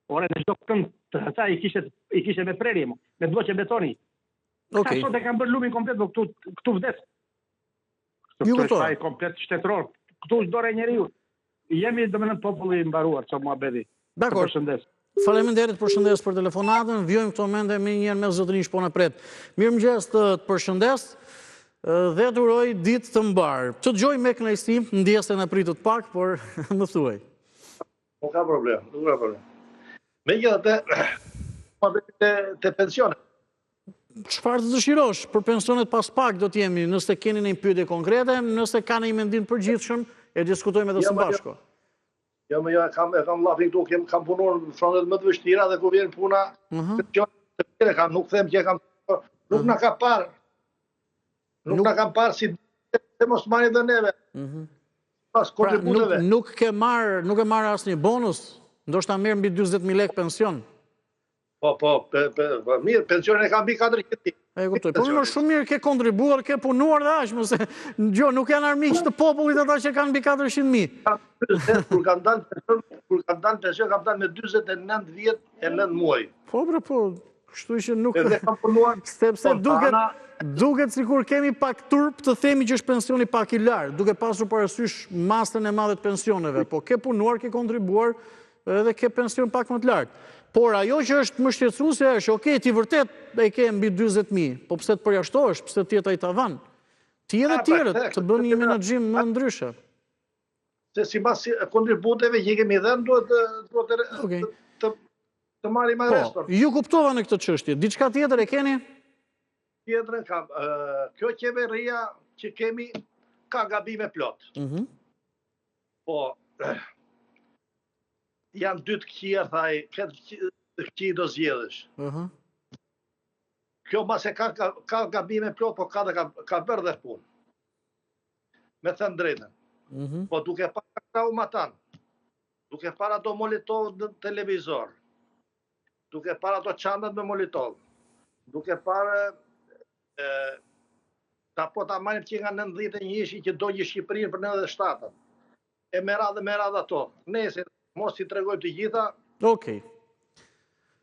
Ora në çdo kënd të ata i kishte me prerje, me bloqe betoni. Ata sot e kanë bërë lumin komplet, po këtu vdes. Këtu është faj komplet shtetëror. Këtu është dora e njeriu. jemi domethënë populli i mbaruar, çfarë muhabeti. Dakor. Faleminderit përshëndes për telefonatën. Vjojmë këto mende me njëherë me zotërin po na pret. Mirëmëngjes, të përshëndes dhe të uroj ditë të mbar. Të dëgjoj me kënaqësi, ndjes se na pritut pak, por më thuaj. Nuk ka problem, nuk ka problem. Megjithatë, te pensionet. Çfarë të dëshirosh? Për pensionet pas pak do t'jemi, nëse keni një pyetje konkrete, nëse ka një mendim përgjithshëm, e diskutojmë edhe së bashku. Jo, e kam llafin këtu, kam punuar në frontet më të vështira dhe kur vjen puna, nuk them që kam, nuk na ka parë. Nuk na kanë parë si të mos marrin dhe neve. Pas kontributeve. Nuk e marr asnjë bonus, ndoshta merr mbi 40.000 lekë pension. Po, mirë, pensionin e kam mbi 400.000. E kuptoj. Po më shumë mirë ke kontribuar, ke punuar dhe aq, mëse nuk janë armiq të popullit ata që kanë mbi 400.000. Kur kanë dalë pension, kam dalë me 49 vjet e 9 muaj. Po, kështu që nuk... Edhe kam punuar... Sepse duket sikur kemi pak turp të themi që është pensioni pak i lartë, duke pasur parasysh masën e madhe të pensioneve, po ke punuar, ke kontribuar edhe ke pension pak më të lartë. Por ajo që është më shqetësuese është, okej, ti vërtet e ke mbi 40.000, po pse të përjashtohesh, pse të jetë ai tavan? Ti edhe tjerët të bëni një menaxhim më ndryshe. Se sipas kontributeve që kemi dhënë duhet të marrim më restor. Po, ju kuptova në këtë çështje. Diçka tjetër e keni? Tjetrën kam. Kjo qeveria që kemi ka gabime plot. Po, janë 2 të këqija, thaj, 4 të këqij do zgjedhësh. Kjo mbase ka gabime plot, po ka bërë dhe punë. Me thënë drejtën. Po duke para traumatan, duke para ato monitor në televizor, duke para ato çantat me monitor, duke para ta marrim që nga 91 që do një Shqipërinë për 97-ën. E me radhë ato. Nese, mos i tregoj të gjitha. Okej.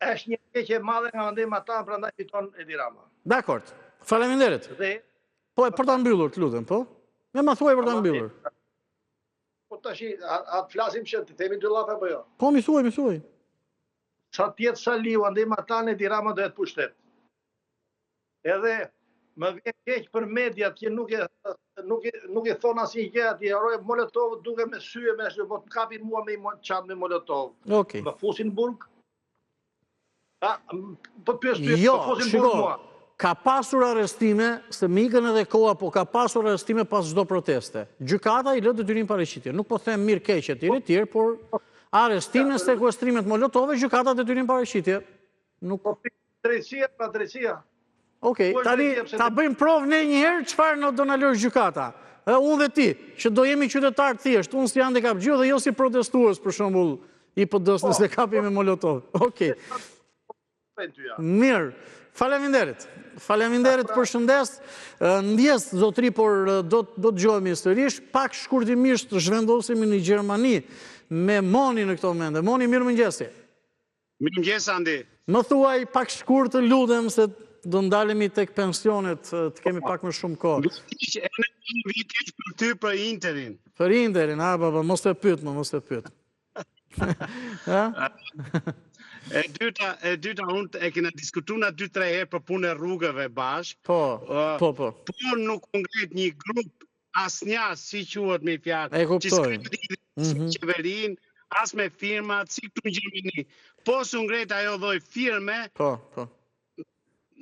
Është një keqje e madhe nga mendim ata, prandaj fiton Edi Rama. Dakor. Faleminderit. Po, për ta mbyllur, të lutem, po? Me ma thuaj për ta mbyllur. Po tash, atë flasim që të themi 2 llafe apo jo? Po, mi thuaj. Sa tjetë Saliu, andim ata në Edi Rama do jetë pushtet. Edhe më vjen keq për mediat që nuk e thon asnjë gjë atje, haroj Molotov duke me sy me po të kapin mua me çant me Molotov. Okej. Më fusin burg. Po pyes jo, po fusin burg mua. Ka pasur arrestime, se më ikën edhe koha, po ka pasur arrestime pas çdo proteste. Gjykata i lë detyrim paraqitje. Nuk po them mirë keq e tjerë, por arrestime, sekuestrimet Molotove, gjykata detyrim paraqitje. Nuk drejtësia. Okej, tani ta bëjmë provë ne njëherë çfarë në do na lësh gjykata. Unë dhe ti, që do jemi qytetarë thjesht, unë si handicap gjë dhe jo si protestues për shembull i PD-s nëse kapi me Molotov. Okej. Mirë. Faleminderit, përshëndes. Ndjes zotri, por do të dëgjohemi sërish. Pak shkurtimisht zhvendosemi në Gjermani me Moni në këto momente. Moni, mirëmëngjesi. Mirëmëngjes, Andi. Më thuaj pak shkurt, të lutem, se do ndalemi tek pensionet, të kemi pak më shumë kohë. Viteq për ty për Interin. Për Interin, mos të pyet. E dyta, unë e kena diskutu në 2-3 herë për punë e rrugëve bashkë. Po. Por nuk ngret një grup asnjë si quhet me fjalë. E kuptoj. Si qeverin, as me firma, si këtu në Gjermani. Po su ngret ajo lloj firme. Po.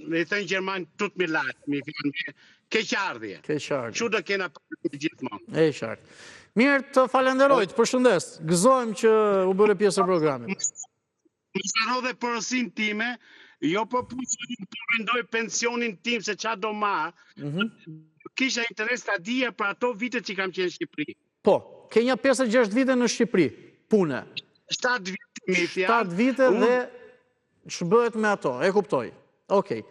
Me thënë Gjermani tut me lart, me fjalë keqardhje. Çu do kena për gjithmonë. E qartë. Mirë, të falenderoj, të përshëndes. Gëzohem që u bëre pjesë e programit. Më zaro dhe porosin time, jo për punë të vendoj pensionin tim se qa do marr, kisha interes të dija për ato vite që kam qenë në Shqipëri. Po, ke një 5-6 vite në Shqipëri, pune. 7 vite me fjalë. 7 vite dhe shbëhet me ato, e kuptoj. Okej.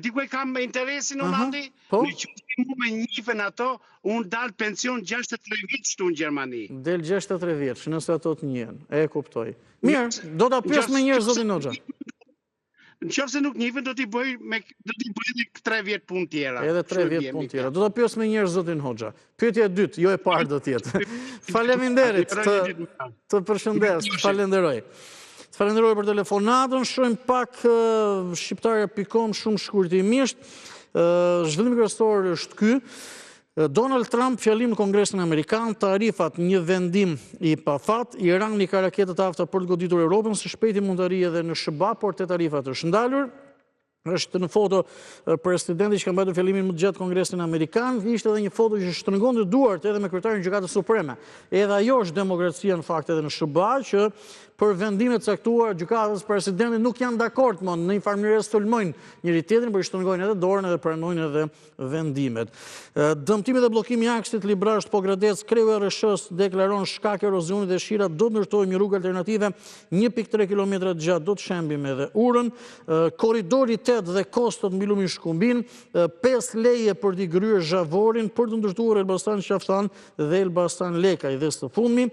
Dikuj kam interesin unë Andi, në që mu me njifen ato, unë dalë pension 63 vjeç këtu në Gjermani. Del 63 vjeç, nëse ato të njën, e kuptoj. Mirë, do ta pyes me njërë zotin Hoxha. Në qoftë se nuk njihen, do t'i bëj edhe 3 vjet punë tjera. Edhe 3 vjet punë tjera. Do ta pyes më njëherë zotin Hoxha. Pyetja e dytë, jo e parë do të jetë. Faleminderit, të përshëndes, të falenderoj. Të falenderoj për telefonatën, shohim pak shqiptarja.com shumë shkurtimisht. Zhvillimi kryesor është ky. Donald Trump fjalim në Kongresin Amerikan, tarifat një vendim i pafat, Irani ka raketet afta për të goditur Europën, së shpejti mund të arrijë edhe në SBA, por te tarifat është ndalur. Është në foto presidenti që ka mbajtur fjalimin më të gjatë Kongresin Amerikan, ishte edhe një foto që shtrëngonte duart edhe me kryetarin e Gjykatës Supreme. Edhe ajo është demokracia në fakt edhe në SBA, që për vendimet caktuar gjykatës presidenti nuk janë dakord, në një farë mënyrë sulmojnë njëri tjetrin, por i shtrëngojnë edhe dorën edhe pranojnë edhe vendimet. Dëmtimi dhe bllokimi i aksit Librazh Pogradec, kreu i RSH deklaron shkak erozionit dhe shira do të ndërtojmë një rrugë alternative 1.3 kilometra të gjatë, do të shembim edhe urën, korridori 8 dhe kostot mbi lumin Shkumbin, 5 leje për t'i gryer Zhavorin për të ndërtuar Elbasan Qaftan dhe Elbasan Lekaj, dhe së fundmi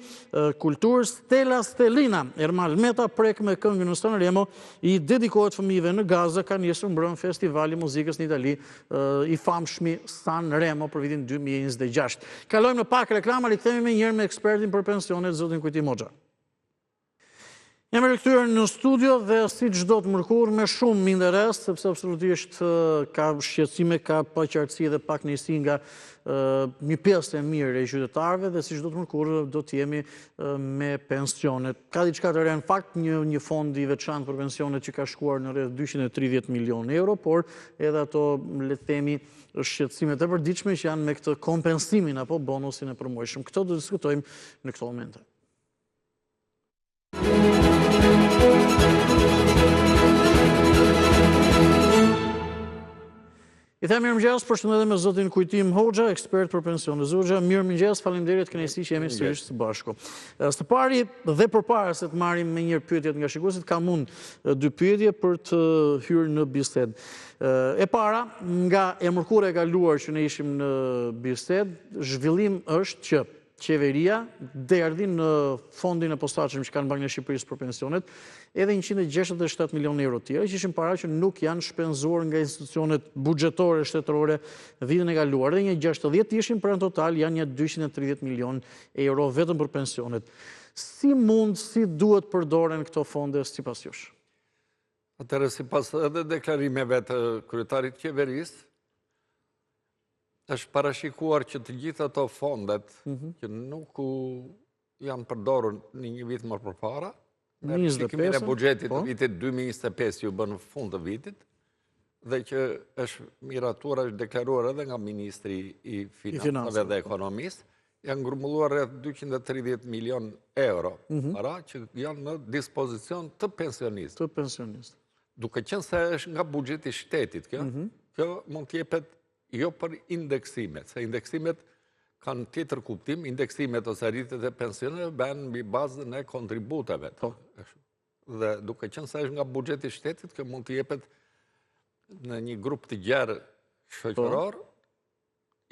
kulturë Stella Stellina. Ermal Meta prek me këngën në Sanremo, i dedikohet fëmijëve në Gaza, ka njësër mbrëm festivali muzikës në Itali, i famshmi Sanremo për vitin 2026. Kalojmë në pak reklama, rikthehemi me njërë me ekspertin për pensionet, zotin Kujtim Hoxha. Jam rikthyer në studio dhe si çdo të mërkur me shumë interes, sepse absolutisht ka shqetësime, ka paqartësi dhe pak njësi nga një pjesë e mirë e qytetarëve dhe si çdo të mërkur do të jemi me pensionet. Ka diçka të re në fakt, një fond i veçantë për pensionet që ka shkuar në rreth 230 milion euro, por edhe ato le të themi shqetësimet e përditshme që janë me këtë kompensimin apo bonusin e përmuajshëm. Këto do të diskutojmë në këto momente. I them mirëmëngjes, përshëndetje me zotin Kujtim Hoxha, ekspert për pensionet. Hoxha, mirëmëngjes, faleminderit, kënaqësi që jemi sërish së bashku. Së pari dhe përpara se të marrim me një pyetjet nga shikuesit, kam unë 2 pyetje për të hyrë në bisedë. E para, nga e mërkura e kaluar që ne ishim në bisedë, zhvillim është që qeveria derdhi në fondin e posaçëm që kanë Bankën e Shqipërisë për pensionet edhe 167 milion euro tjera që ishin para që nuk janë shpenzuar nga institucionet buxhetore shtetërore vitin e kaluar, dhe një 60 ishin, për në total janë një 230 milion euro vetëm për pensionet. Si duhet përdoren këto fonde sipas jush? Atëherë, sipas edhe deklarimeve të kryetarit qeverisë, është parashikuar që të gjitha ato fondet që nuk janë përdorur në një vit më përpara, në rifikimin e buxhetit të vitit 2025 ju bën në fund të vitit, dhe që është miratura, është deklaruar edhe nga Ministri i Financave dhe Ekonomisë, janë grumbulluar rreth 230 milion euro para që janë në dispozicion të pensionistëve. Duke qenë se është nga buxheti i shtetit kjo mund të jepet jo për indeksimet, se indeksimet kanë tjetër kuptim, indeksimet ose rritjet e pensioneve bëhen mbi bazën e kontributeve. Dhe duke qenë se është nga buxheti i shtetit, kjo mund të jepet në një grup të gjerë shoqëror,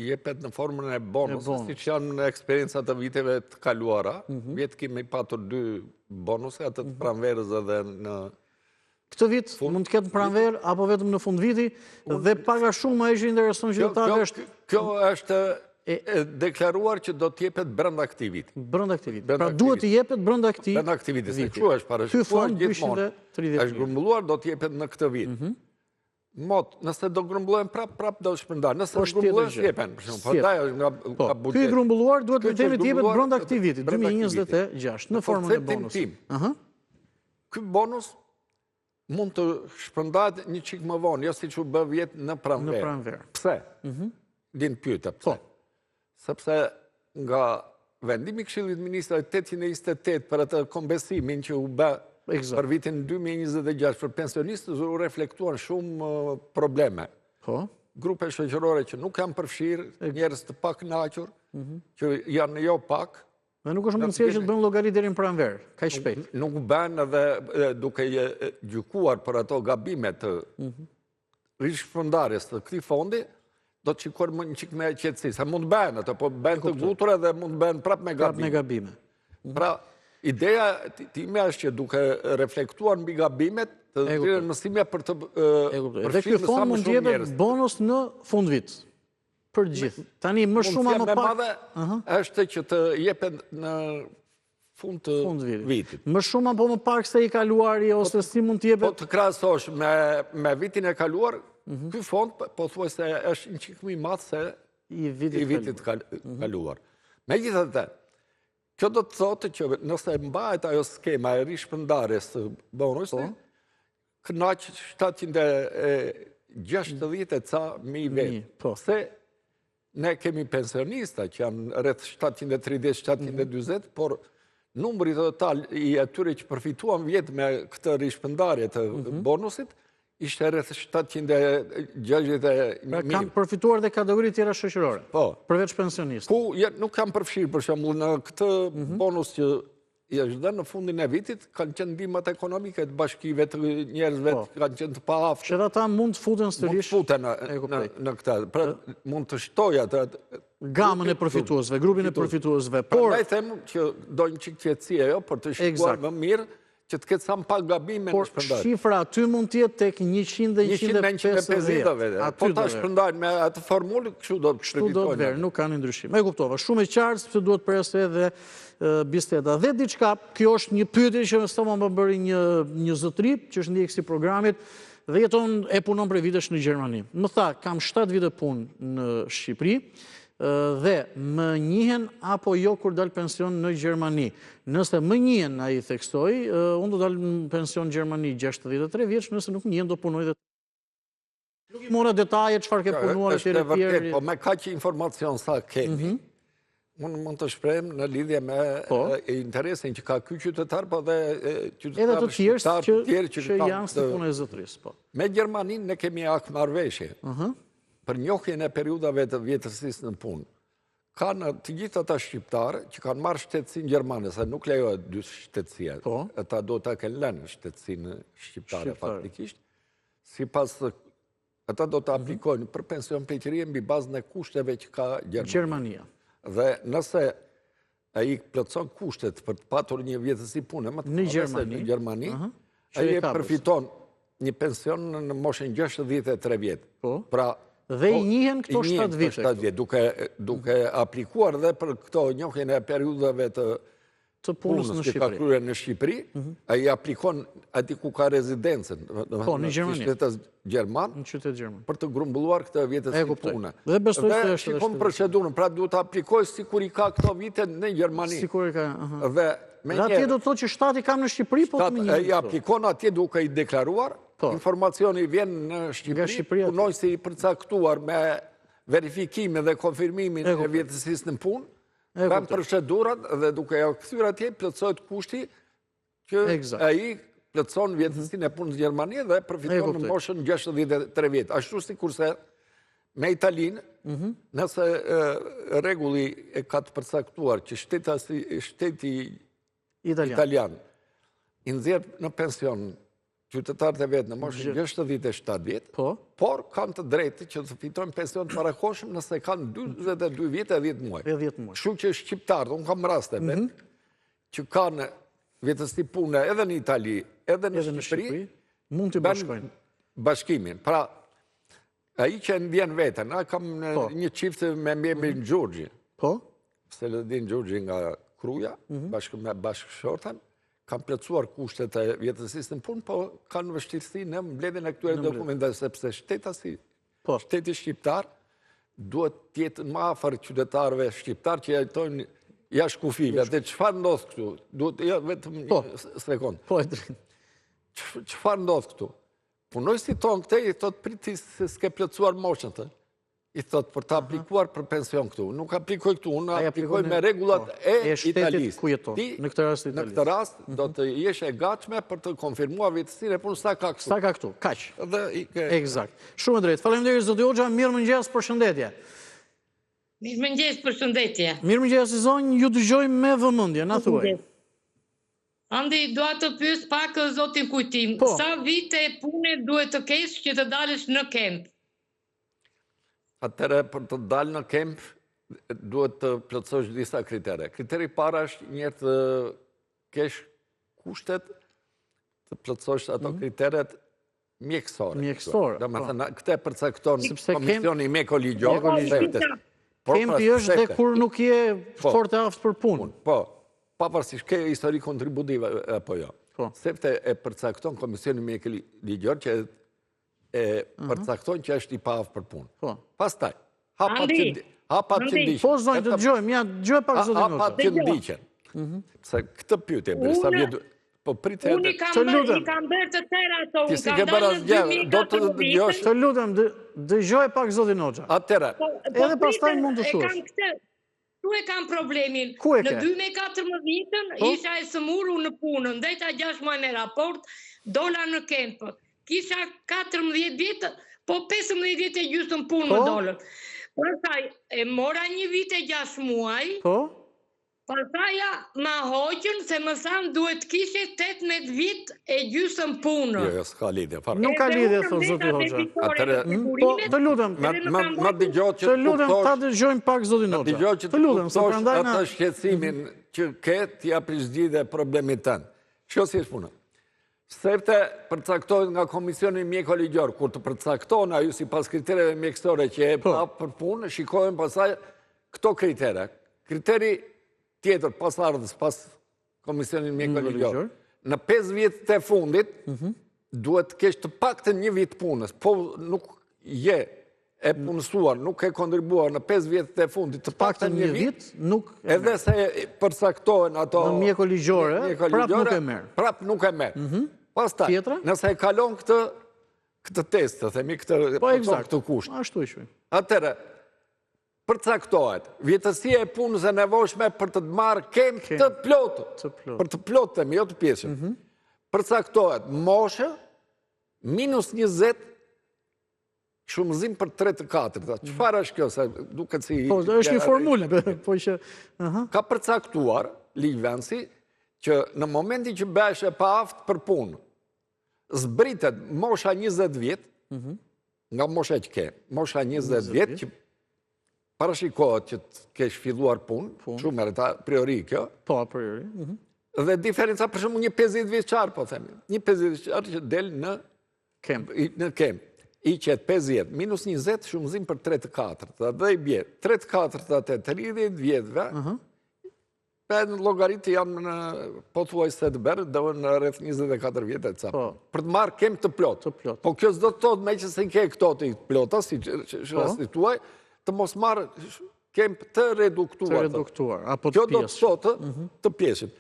jepet në formën e bonusës, siç janë në eksperiencat të viteve të kaluara. Vjet kemi patur 2 bonuse, atë të pranverës edhe në Këtë vit mund të ketë pranverë apo vetëm në fund viti, dhe paga shumë më ishte intereson qytetarëve është. Kjo është deklaruar që do të jepet brenda këtij viti. Brenda këtij viti. Pra duhet të jepet brenda këtij viti. Brenda këtij viti, se kjo është parashikuar gjithmonë. Është grumbulluar, do të jepet në këtë vit. Nëse do grumbullohen prap do shpërndahen. Nëse grumbullohen jepen, për shembull. Prandaj është nga buxheti. Ky grumbullor duhet të jepet brenda këtij viti, 2026, në formën e bonusit. Ky bonus mund të shpërndahet një çik më vonë, jo siç u bë vjet në pranverë. Pse? Din pyeta pse? Sepse nga vendimi i Këshillit të Ministrave 828 për atë kompensimin që u bë për vitin 2026 për pensionistët, u reflektuan shumë probleme. Grupe shoqërore që nuk janë përfshirë, njerëz të pakënaqur, që janë jo pak. Dhe nuk është mundësia që të bëjmë llogari deri në pranverë, kaq shpejt. Nuk bën edhe duke gjykuar për ato gabime të rishpërndarjes të këtij fondi, do të shikojmë një çik me qetësi, sa mund bën ato, po bën të gutura dhe mund bën prap me gabime. Pra, Ideja time është që duke reflektuar mbi gabimet, të nxjerrë mësime për të dhe ky fond mund të jepet bonus në fund vit. Për gjithë. Tani më shumë më pak është që të jepet në fund të vitit. Më shumë apo më pak se i kaluari ose si mund të jepet? Po të krahasosh me vitin e kaluar, ky fond pothuajse është një çik më i madh se i vitit kaluar. Megjithatë, kjo do të thotë që nëse mbahet ajo skema e rishpërndarjes së bonusit, kënaq 760 ca mijë vetë. Se ne kemi pensionista që janë rreth 730-740, por numri total i atyre që përfituan vjetë me këtë rishpërndarje të bonusit, ishte rreth 760.000. Pra kanë përfituar dhe kategori tjera shoqërore, përveç pensionistë. Ku nuk kanë përfshirë, për shembull, në këtë bonus që i është dhënë në fundin e vitit, kanë qenë ndihmat ekonomike të bashkive, të njerëzve, kanë qenë të paaftë. Që ata mund të futen sërish. Mund të futen në këtë, pra mund të shtojë atë gamën e përfituesve, grupin e përfituesve. Prandaj them që do një çik qetësie ajo për të shikuar më mirë që të ketë sa më pak gabime në shpërndarje. Por shifra aty mund të jetë tek 100-150. Po ta shpërndajnë me atë formulë, kështu do të shpërfitojnë. Kështu do të verë, nuk kanë ndryshim. E kuptova, shumë e qartë, sepse duhet presë edhe biseda. Dhe diçka, kjo është një pyetje që soma më bëri një zotëri, që është ndjekësi programit, dhe jeton e punon për vitesh në Gjermani. Më tha, kam 7 vite punë në Shqipëri, dhe më njihen apo jo kur dal pension në Gjermani. Nëse më njihen, a i theksoj, unë do dal në pension në Gjermani 63 vjeç, nëse nuk njihen do punoj dhe... Nuk i mora detaje, çfarë ke punuar e tjere. Po me kaq informacion sa kemi, unë mund të shprehem në lidhje me interesin që ka ky qytetar, po dhe qytetarë tjerë që janë së punë e zotërisë. Me Gjermanin ne kemi marrëveshje për njohjen e periudave të vjetësisë në punë. Kanë të gjithë ata shqiptarë që kanë marrë shtetësinë gjermane, se nuk lejohet dy shtetësia. Ata do ta kenë lënë shtetësinë shqiptare faktikisht. Sipas ata do të aplikojnë për pension pleqërie mbi bazën e kushteve që ka Gjermania. Dhe nëse ai plotson kushtet për të patur një vjetësi pune më të madhe në Gjermani, ai përfiton një pension në moshën 63 vjet. Pra dhe i njihen këto 7 vite. Duke aplikuar dhe për këto njohjen e periudhave të punës që ka kryer në Shqipëri, ai aplikon aty ku ka rezidencën, në Gjermani. Qytetet Gjerman, për të grumbulluar këtë vjetësi pune. Dhe besoj se është shikon procedurën, pra duhet të aplikojë sikur i ka këto vite në Gjermani. Sikur i ka. Dhe atje do të thotë që shtati kam në Shqipëri, po të më njihen. Ai aplikon atje duke i deklaruar. Informacioni vjen në Shqipëri, punojësi i përcaktuar me verifikimin dhe konfirmimin e vjetësisë në punë, kanë procedurat dhe duke ja kthyer atje plotësohet kushti që ai plotëson vjetësinë e punës në Gjermani dhe përfiton në moshën 63 vjet. Ashtu sikurse me Italinë, nëse rregulli e ka të përcaktuar që shteti italian i nxjerr në pension qytetarët e vetë në moshën 67 vjet, por kanë të drejtë që të fitojnë pension të parakohshëm nëse kanë 22 vjet e 10 muaj. Kështu që shqiptarët, unë kam raste vetë, që kanë vjetësi pune edhe në Itali, edhe në Shqipëri, mund të bashkojnë bashkimin. Pra, ai që ndjen veten, kam një çift me emrin Gjorgji. Seledin Gjorgji nga Kruja, bashkë me bashkëshorten, kanë plotësuar kushtet e vjetësisë në punë, po kanë vështirësi në mbledhjen e këtyre dokumentave, sepse shteti shqiptar duhet të jetë më afër qytetarëve shqiptar që jetojnë jashtë kufive. Dhe çfarë ndodh këtu? Duhet vetëm një sekond. Çfarë ndodh këtu? Punojësi tonë këtej i thotë priti se s'ke plotësuar moshën të. I thotë për të aplikuar për pension këtu. Nuk aplikoj këtu, unë aplikoj me regullat e Italisë. Në këtë rast, do të jesh e gatshme për të konfirmuar vjetësinë e punës sa ka këtu. Sa ka këtu, kaq. Eksakt. Shumë drejt. Faleminderit zoti Hoxha, mirëmëngjes, përshëndetje. Mirëmëngjes, përshëndetje. Mirëmëngjes i zonjë, ju dëgjoj me vëmendje, na thuaj. Andi, dua të pyes pak zotin Kujtim. Sa vite pune duhet të kesh që të dalësh në kemp? Atëre, për të dalë në kemp, duhet të plotësosh disa kritere. Kriteri para është njerë të kesh kushtet të plotësosh ato kriteret mjekësore. Mjekësore. Do me thënë, këte përcakton Komisioni Mjeko-Ligjor. Kempi është dhe kur nuk je fort e aftë për punë. Po, pavarësisht ke histori kontributive apo jo. Sepse e përcakton Komisioni Mjeko-Ligjor që e përcakton që është i pa aftë për punë. Pastaj, hapat që ndiqen. Po, zonjë, të gjojmë, ja, gjoj pak zotin Hoxha. Hapat që ndiqen. Se këtë pyetje, Brisa vjetë, po pritë Unë i kam bërë të tëra ato, ti si ke bërë asgjë, do të dëgjosh. Të lutem, dëgjoj pak zotin Hoxha. Atëra. Edhe pastaj mund të thuash. Ku e kam problemin? Ku e ke? Në 2014 isha e sëmuru në punën, ndajta 6 muaj në raport, dola në kempë. Kisha 14 vjetë, po 15 vjetë e gjysëm punë më dolën. Pastaj, e mora 1 vit e 6 muaj, pasaja ma hoqën se më thanë duhet kishe 18 vit e gjysëm punë. Jo, s'ka lidhje, farë. Nuk ka lidhje, thonë zoti Hoxha. Po, të lutem, Ma dëgjoj që të lutem, ta dëgjojmë pak zotin Hoxha. Dëgjoj që të kuptosh atë shqetësimin që ke t'ja prishgjidhe problemit tënë. Shko si është punë. Sepse përcaktohet nga Komisioni Mjeko-Ligjor, kur të përcaktohen ajo si pas kritereve mjekësore që e pa për punë, shikohen pasaj këto kritere. Kriteri tjetër pas ardhës pas Komisionin Mjeko-Ligjor, në 5 vjetë të fundit, duhet kesh të pak të 1 vit punës, po nuk je e punësuar, nuk e kontribuar në 5 vjetë të fundit, të pak të 1 vit, edhe se përcaktohen ato në Mjeko-Ligjore, prap nuk e merë. Prap nuk e merë. Pastaj, nëse e kalon këtë test, të themi këtë kusht. Ashtu ishme. Atëre, përcaktohet, vjetësia e punës e nevojshme për të marrë kemë të plotë, për të plotë, jo të pjesën. Përcaktohet, moshë, minus 20, shumëzim për 3-4. Qëfar është kjo? Duket si... Po, është një formule. Ka përcaktuar, ligjvendësi, që në momenti që bëhesh e pa aftë për punë, zbritet mosha 20 vjetë, nga mosha që ke, mosha 20 vjetë, që parashikohet që të kesh filluar punë, shumë e priori kjo. Po, a priori. Dhe diferenca për shumë një 50 vjeçar, po themi. Një 50 vjeçar që del në kem. I qëtë 50, minus 20, shumëzim për 3-4. Dhe i bje, 3-4 të 30 vjetëve, për në logaritë janë në pothuaj se të berë, dhe në rreth 24 vjetë e capë. Për të marrë kem të plotë. Po kjo s'do të thotë me që se ke këto të plota, si që rastituaj, të mos marrë kem të reduktuar. Kjo do të thotë të pjeshin.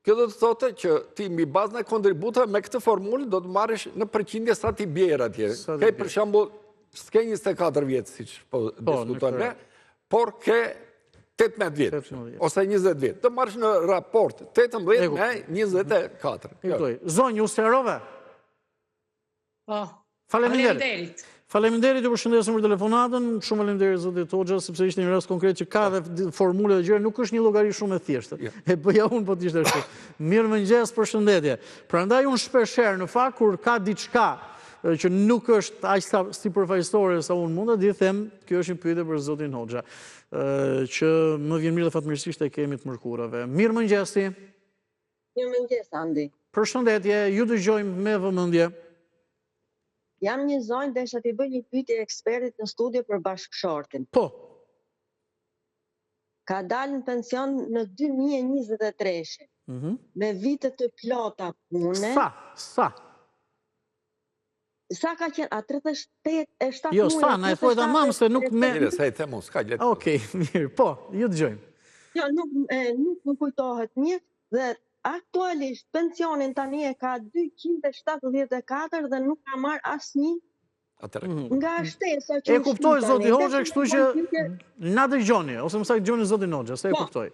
Kjo do të thotë që ti mbi bazën e kontributa me këtë formulë do të marrësh në përqindje sa ti bjerë atje. Ke për shambull, s'ke 24 vjetë, si që po diskutojnë, por ke 18 vjetë, ose 20 vjetë. Të marrësh në raport 18 me 24. Zonjë, usterove? Faleminderit. Faleminderit, ju përshëndesëm për telefonatën, shumë faleminderit zotit Hoxha, sepse ishte një rast konkret që ka dhe formule dhe gjëra, nuk është një llogari shumë e thjeshtë. E bëja unë po t'ishte ashtu. Mirëmëngjes, përshëndetje. Prandaj unë shpeshherë në fakt kur ka diçka që nuk është aq sipërfaqësore sa unë mund të them, kjo është një pyetje për zotin Hoxha, që më vjen mirë dhe fatmirësisht e kemi të mërkurave. Mirëmëngjesi. Mirëmëngjes, Andi. Përshëndetje, ju dëgjojmë me vëmendje. Jam një zonjë dhe isha t'i bëj një pyetje ekspertit në studio për bashkëshortin. Po. Ka dalë në pension në 2023, me vitet të plota pune. Sa? Sa ka qenë? A 37 muaj? Jo, sa, na e thojë tamam se nuk me... Mire, sa i themu, s'ka gjithë. Okej, mirë, po, ju dëgjojmë. Jo, nuk më kujtohet mirë dhe aktualisht, pensionin tani e ka 274 dhe nuk ka marrë asnjë nga shtesa që... E kuptoj, zoti Hoxha, kështu që na dëgjoni, ose më saktë dëgjoni zotin Hoxha, se e kuptoj.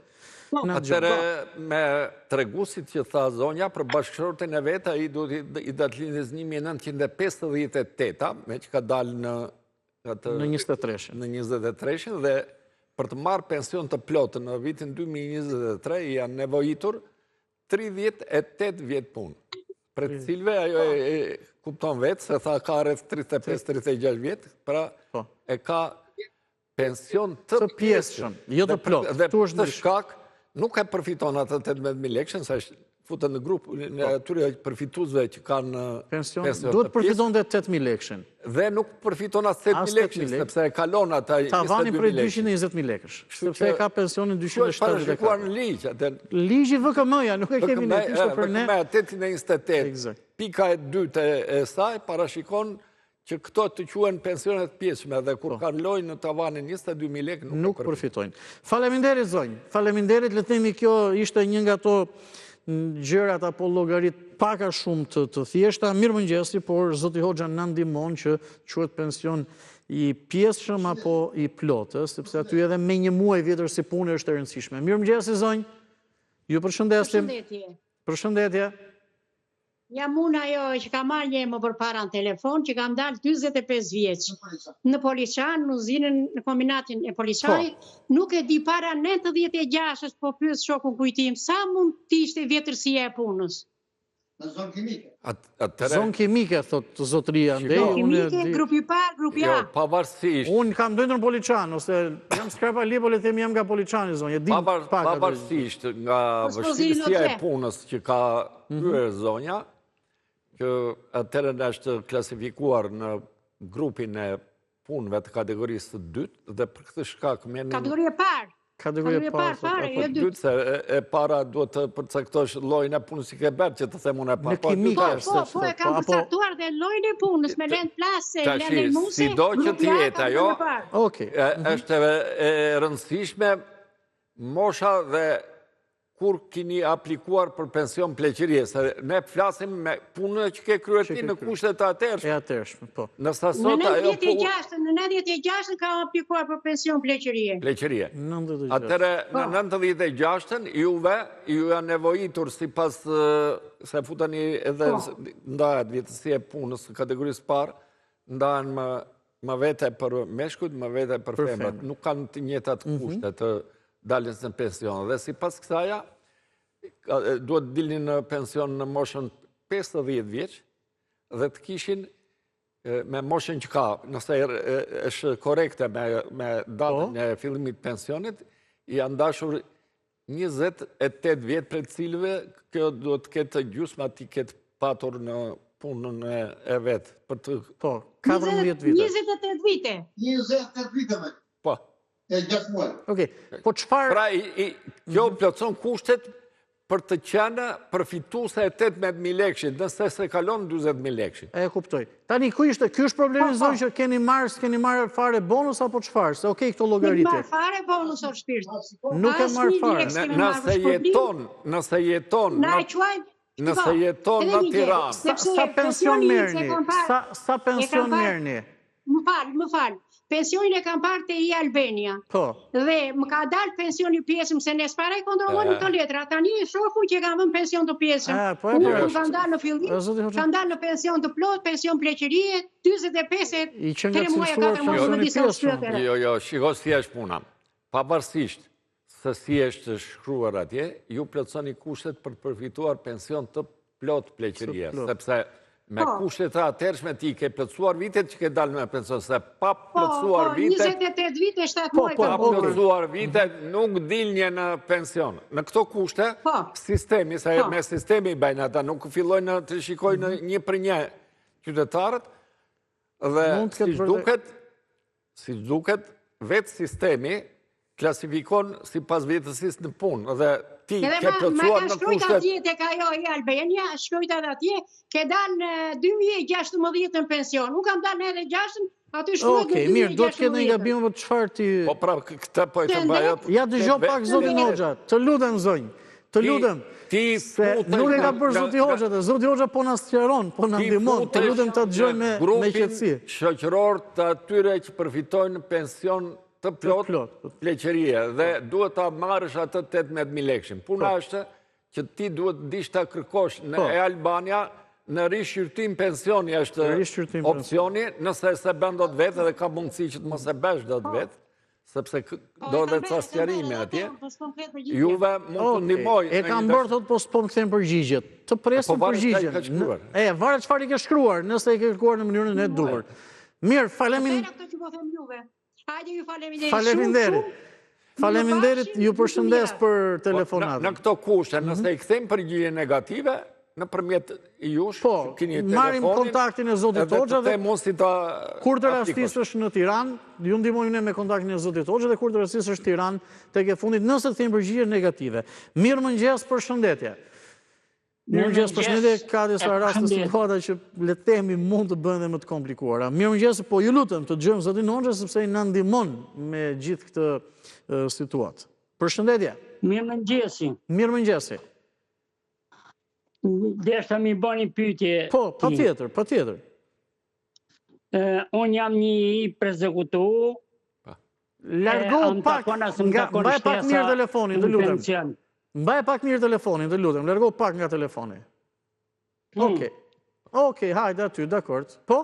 Atëre, me tregusit që tha zonja, për bashkëshortin e veta, i datëlinës 1958, me që ka dalë në 23-shin, dhe për të marrë pension të plotë në vitin 2023, janë nevojitur 38 vjetë punë. Për të cilve, ajo e kupton vetë, se tha ka rreth 35-36 vjetë, pra e ka pension të pjesëshëm. Jo të plotë. Dhe të shkak, nuk e përfiton atë 18.000 lekshën, sa është futën në grupë në atyre përfituesve që kanë pension. Duhet përfiton dhe 8.000 lekshin. Dhe nuk përfiton as 8.000 lekshin, sepse e kalon ata 22.000 lekshin. Tavani për 220.000 lekësh, sepse e ka pensionin 274. Është parashikuar në ligj. Ligji VKM-ja, nuk e kemi ne kishte për ne. VKM 828, pika e 2 e saj parashikon që këto të quhen pensionet pjesme dhe kur kanë lojë në tavanin 22.000 lekë nuk përfitojnë. Faleminderit zonjë, faleminderit, le të themi kjo ishte një nga ato gjërat apo llogarit pak a shumë të thjeshta. Mirëmëngjesi, por zoti Hoxha na ndihmon që quhet pension i pjesshëm apo i plotë, sepse aty edhe me një muaj vjetër si punë është e rëndësishme. Mirëmëngjesi zonjë. Ju përshëndesim. Përshëndetje. Jam unë ajo që ka marrë një më përpara në telefon, që kam dalë 25 vjeç. Në Poliçan, në uzinën, në kombinatin e Poliçanit, nuk e di para 96 po pyet shokun kujtim, sa mund të ishte vjetërsia e punës? Në zonë kimike. Zonë kimike, thot zotëria. Zonë kimike, grupi parë, grupi A. Pavarësisht. Unë kam dojnë në Poliçan, ose jam Skarpa Lipo, le themi jam nga Poliçani, zonje. Pavarësisht nga vështirësia e punës që ka kryer zonja, që atëherë është klasifikuar në grupin e punëve të kategorisë të dytë, dhe për këtë shkak menim... Kategoria parë. Kategoria parë, jo dytë. Se e para duhet të përcaktosh lojën e punës që ke bërë, që të them unë e parë. Në kimike është. Po, e kam përcaktuar dhe lojën e punës, me lënë plase, lënë lëmuse, si do që t'jetë ajo, është e rëndësishme mosha dhe kur kini aplikuar për pension pleqërie, se ne flasim me punën që ke kryer ti në kushtet të atërshme. E atërshme, po. Në 96 ka aplikuar për pension pleqërie. Pleqërie. Atëre, në 96-ën, juve, ju janë nevojitur si pas se futani edhe ndahet vjetësia e punës në kategorisë parë, ndahen më vete për meshkujt, më vete për femrat. Nuk kanë të njëjtat kushte të daljes në pension. Dhe si pas kësaja, duhet dilni në pension në moshën 50 vjeç dhe të kishin me moshën që ka, nëse është korekte me datën e fillimit pensionit, janë dashur 28 vjetë për cilëve, kjo duhet të ketë gjysma ti ketë patur në punën e vetë. Po, 14 vite. 28 vite. 28 vite me. Po. E 6 muaj. Okej, po çfarë... Pra, kjo plotson kushtet për të qenë përfituese e 18.000 lekëshit, nëse se kalon 20.000 lekëshit. E kuptoj. Tani, ky është problemi zonjë që keni marrë fare bonus apo çfarë? Se okej këto llogaritje. Keni marrë fare bonus o shpirt. Nuk e marrë fare. Nëse jeton në Tiranë. Sa pension merrni? Sa pension merrni? Më falë. Pensionin e kam parë te i Albania. Po. Dhe më ka dalë pensioni pjesëm, se ne s'para i kontrollonim të letra. Tani shoku që kam vënë pension të pjesëm. Unë kam dalë në fillim, kam dalë në pension të plot, pension pleqërie, 45 3 muaj e 4 muaj me disa shkretëra. Jo, shiko si është puna. Pavarësisht se si është shkruar atje, ju plotësoni kushtet për përfituar pension të plot pleqërie, sepse me kushtet të atërshme ti ke plotësuar vitet që ke dalë me pension, se pa plotësuar vitet... 28 vite, 7 muaj. Pa plotësuar vitet nuk dilnje në pension. Në këto kushte, sistemi, se me sistemi bajnë ata, nuk fillojnë të shikojnë një për një qytetarët, dhe si duket, vetë sistemi klasifikon si pas vjetësis në punë, dhe ti ke plotësuar në kushtet... Edhe ma ka shkrujt atje të ka jo i Albania, shkrujt atje, ke dalë në 2016 në pension. Nuk kam dalë në edhe 6, aty shkrujt në 2016. Okej, mirë, do të ketë një gabim për çfarë ti... Po pra, këta po e të mbajot... Ja dëgjoj pak zotin Hoxha, të lutem zonjë, të lutem. Nuk e ka për zoti Hoxha, dhe zoti Hoxha po na sqaron, po na ndihmon, të lutem ta dëgjojmë me qetësi. Grupin shoqëror të atyre që përfitojnë pension të plot pleqërie, dhe duhet ta marrësh atë 18.000 lekëshin. Puna është që ti duhet dish ta kërkosh në Albania, në rishqyrtim pensioni është opcioni, nëse se bën dot vetë dhe ka mundësi që të mos e bësh dot vetë, sepse do dhe ca sqarime atje. Juve mund të ndihmoj. E kam bërë thot, po s'po më kthen përgjigjet. Të presim përgjigjen. Varet çfarë i ke shkruar, nëse i ke kërkuar në mënyrën e duhur. Mirë, faleminderit. Hajde ju faleminderit. Faleminderit, ju përshëndes për telefonatën. Në këto kushte, nëse i kthejmë përgjigje negative, nëpërmjet jush, keni telefonin, marrim kontaktin e Zotit Hoxha dhe kur të rastisësh në Tiranë, ju ndihmojmë ne me kontaktin e Zotit Hoxha dhe kur të rastisësh në Tiranë tek e fundit nëse të kthejmë përgjigje negative. Mirëmëngjes, përshëndetje. Mirëmëngjes, përshëndetje, ka disa raste situata që le të themi mund të bëhen dhe më të komplikuara. Mirëmëngjes, po ju lutem të dëgjojmë Zotin Hoxha sepse na ndihmon me gjithë këtë situatë. Përshëndetje. Mirëmëngjesi. Mirëmëngjesi. Deshta mi bani pyetje. Po, patjetër. Unë jam një i prezekutu. Largo pak, mbaj pak mirë telefonin, të lutem. Mbaj pak mirë telefonin, të lutem. Largo pak nga telefoni. Okej, hajde aty, dakord. Po?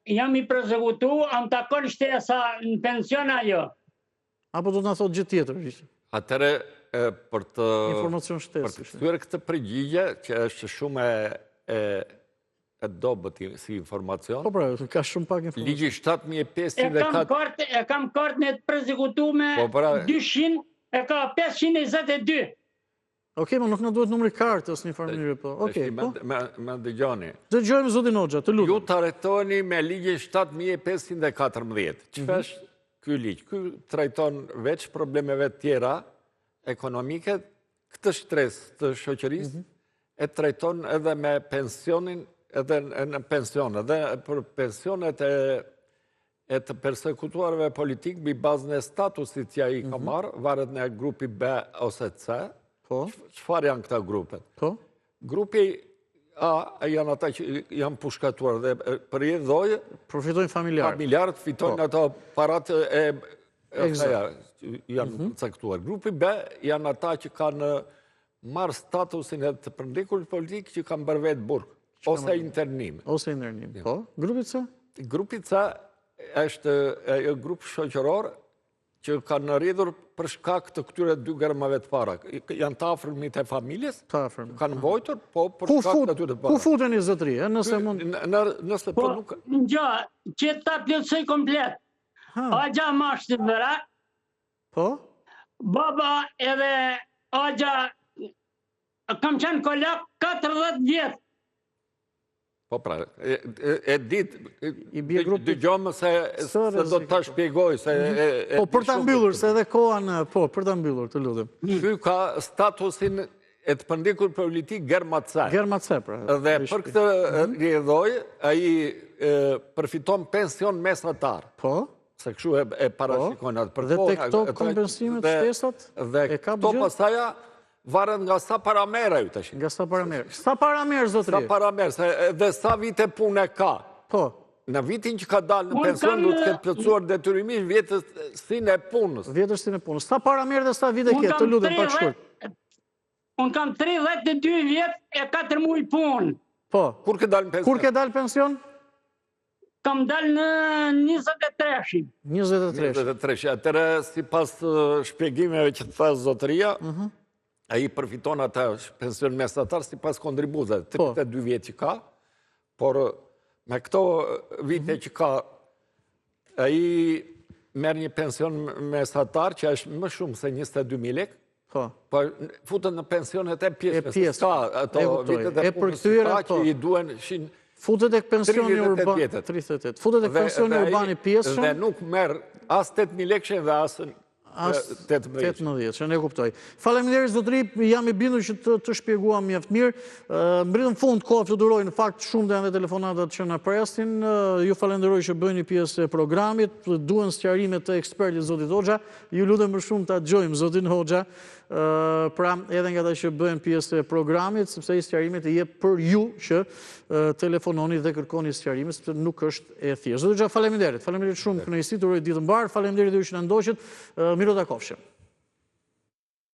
Jam i prezekutu, am takon shtesa në pension ajo. Apo do të na thotë gjë tjetër? Atëre, për të kthyer këtë përgjigje, që është shumë e dobët si informacion. Po pra, ka shumë pak informacion. Ligji 7504... E kam kartën e të prezekutume 200, e ka 522. Okej, ma nuk në duhet numri kartës një farë mënyrë, po. Okej, po. Me dëgjoni. Dëgjojmë Zotin Hoxha, të lutem. Ju të arretoni me ligjin 7514. Çfarë është ky ligj? Ky trajton veç problemeve tjera ekonomike, këtë stres të shoqërisë e trajton edhe me pensionin, edhe në pension, edhe për pensionet e të persekutuarve politik mbi bazën e statusit që ai ka marrë, varet në grupi B ose C. Çfarë janë këta grupet? Grupi A janë ata që janë pushkatuar dhe për i dhojë përfitojnë familjarët, fitojnë ato parat e janë caktuar. Grupi B janë ata që kanë marrë statusin e të përndekurit politik që kanë bërë vetë burg, ose internim. Po, grupi C? Grupi C është grup shoqëror që kanë rridhur për shkak të këtyre dy gërmave të para. Janë të afërmit e familjes, kanë vojtur, po për shkak të atyre të para. Ku futeni zotëri, nëse mund... Nëse po nuk... Gja, që ta plëtsoj komplet. Agja mashtë të mëra. Po? Baba edhe agja... Kam qenë kolak 40 vjetë. Po pra, e ditë, dëgjome se do të shpjegoj se... Po, për të mbyllur, se edhe kohan, po, për të mbyllur, të lutem. Ky ka statusin e të përndekur politik Germace. Germace, pra. Dhe për këtë rjedhoj, a i përfiton pension mesatar. Po? Se këshu e parashikojnë atë për dhe të këto kompensimet shtesat? Dhe këto pasaja varen nga sa paramera ju të shi. Nga sa paramera. Sa paramerë, zotëri? Sa paramera, dhe sa vite pune ka. Po. Në vitin që ka dalë në pension, du të këtë plëcuar detyrimisht vjetësin e punës. Vjetësin e punës. Sa paramerë dhe sa vite kjetë, të lutem pak shkurt. Unë kam 32 vjetë e 4 muaj punë. Po. Kur ke dalë në pension? Kur ke dalë pension? Kam dalë në 23. 23. Atëre, si pas shpjegimeve që të thasë zotëria, a i përfiton atë pension mesatar si pas kontribuzet, 32 vjetë që ka, por me këto vite që ka, a i merë një pension mesatar që është më shumë se 22.000 lek, po futën në pensionet e pjesës, ka ato vitet e punës që i duen futët e pensioni urban 38. Futët e pensioni urbani pjesën dhe nuk merë as 8.000 lekëshe dhe as 18, që ne kuptoj. Faleminderit zotëri, jam i bindur që të shpjeguam mjaft mirë. Mbritëm fund kohë fluturoj, në fakt shumë dhe janë telefonatat që na presin. Ju falenderoj që bëni pjesë e programit, duhen sqarimet të ekspertit zotit Hoxha. Ju lutem më shumë ta dëgjojmë zotin Hoxha, pra edhe nga ata që bëhen pjesë e programit, sepse i sqarimet e jep për ju që telefononi dhe kërkoni sqarime, sepse nuk është e thjeshtë. Zotit Hoxha, faleminderit. Faleminderit shumë, kënaqësi, uroj ditë mbar. Faleminderit ju që na ndoqët. Miro ta kofshim.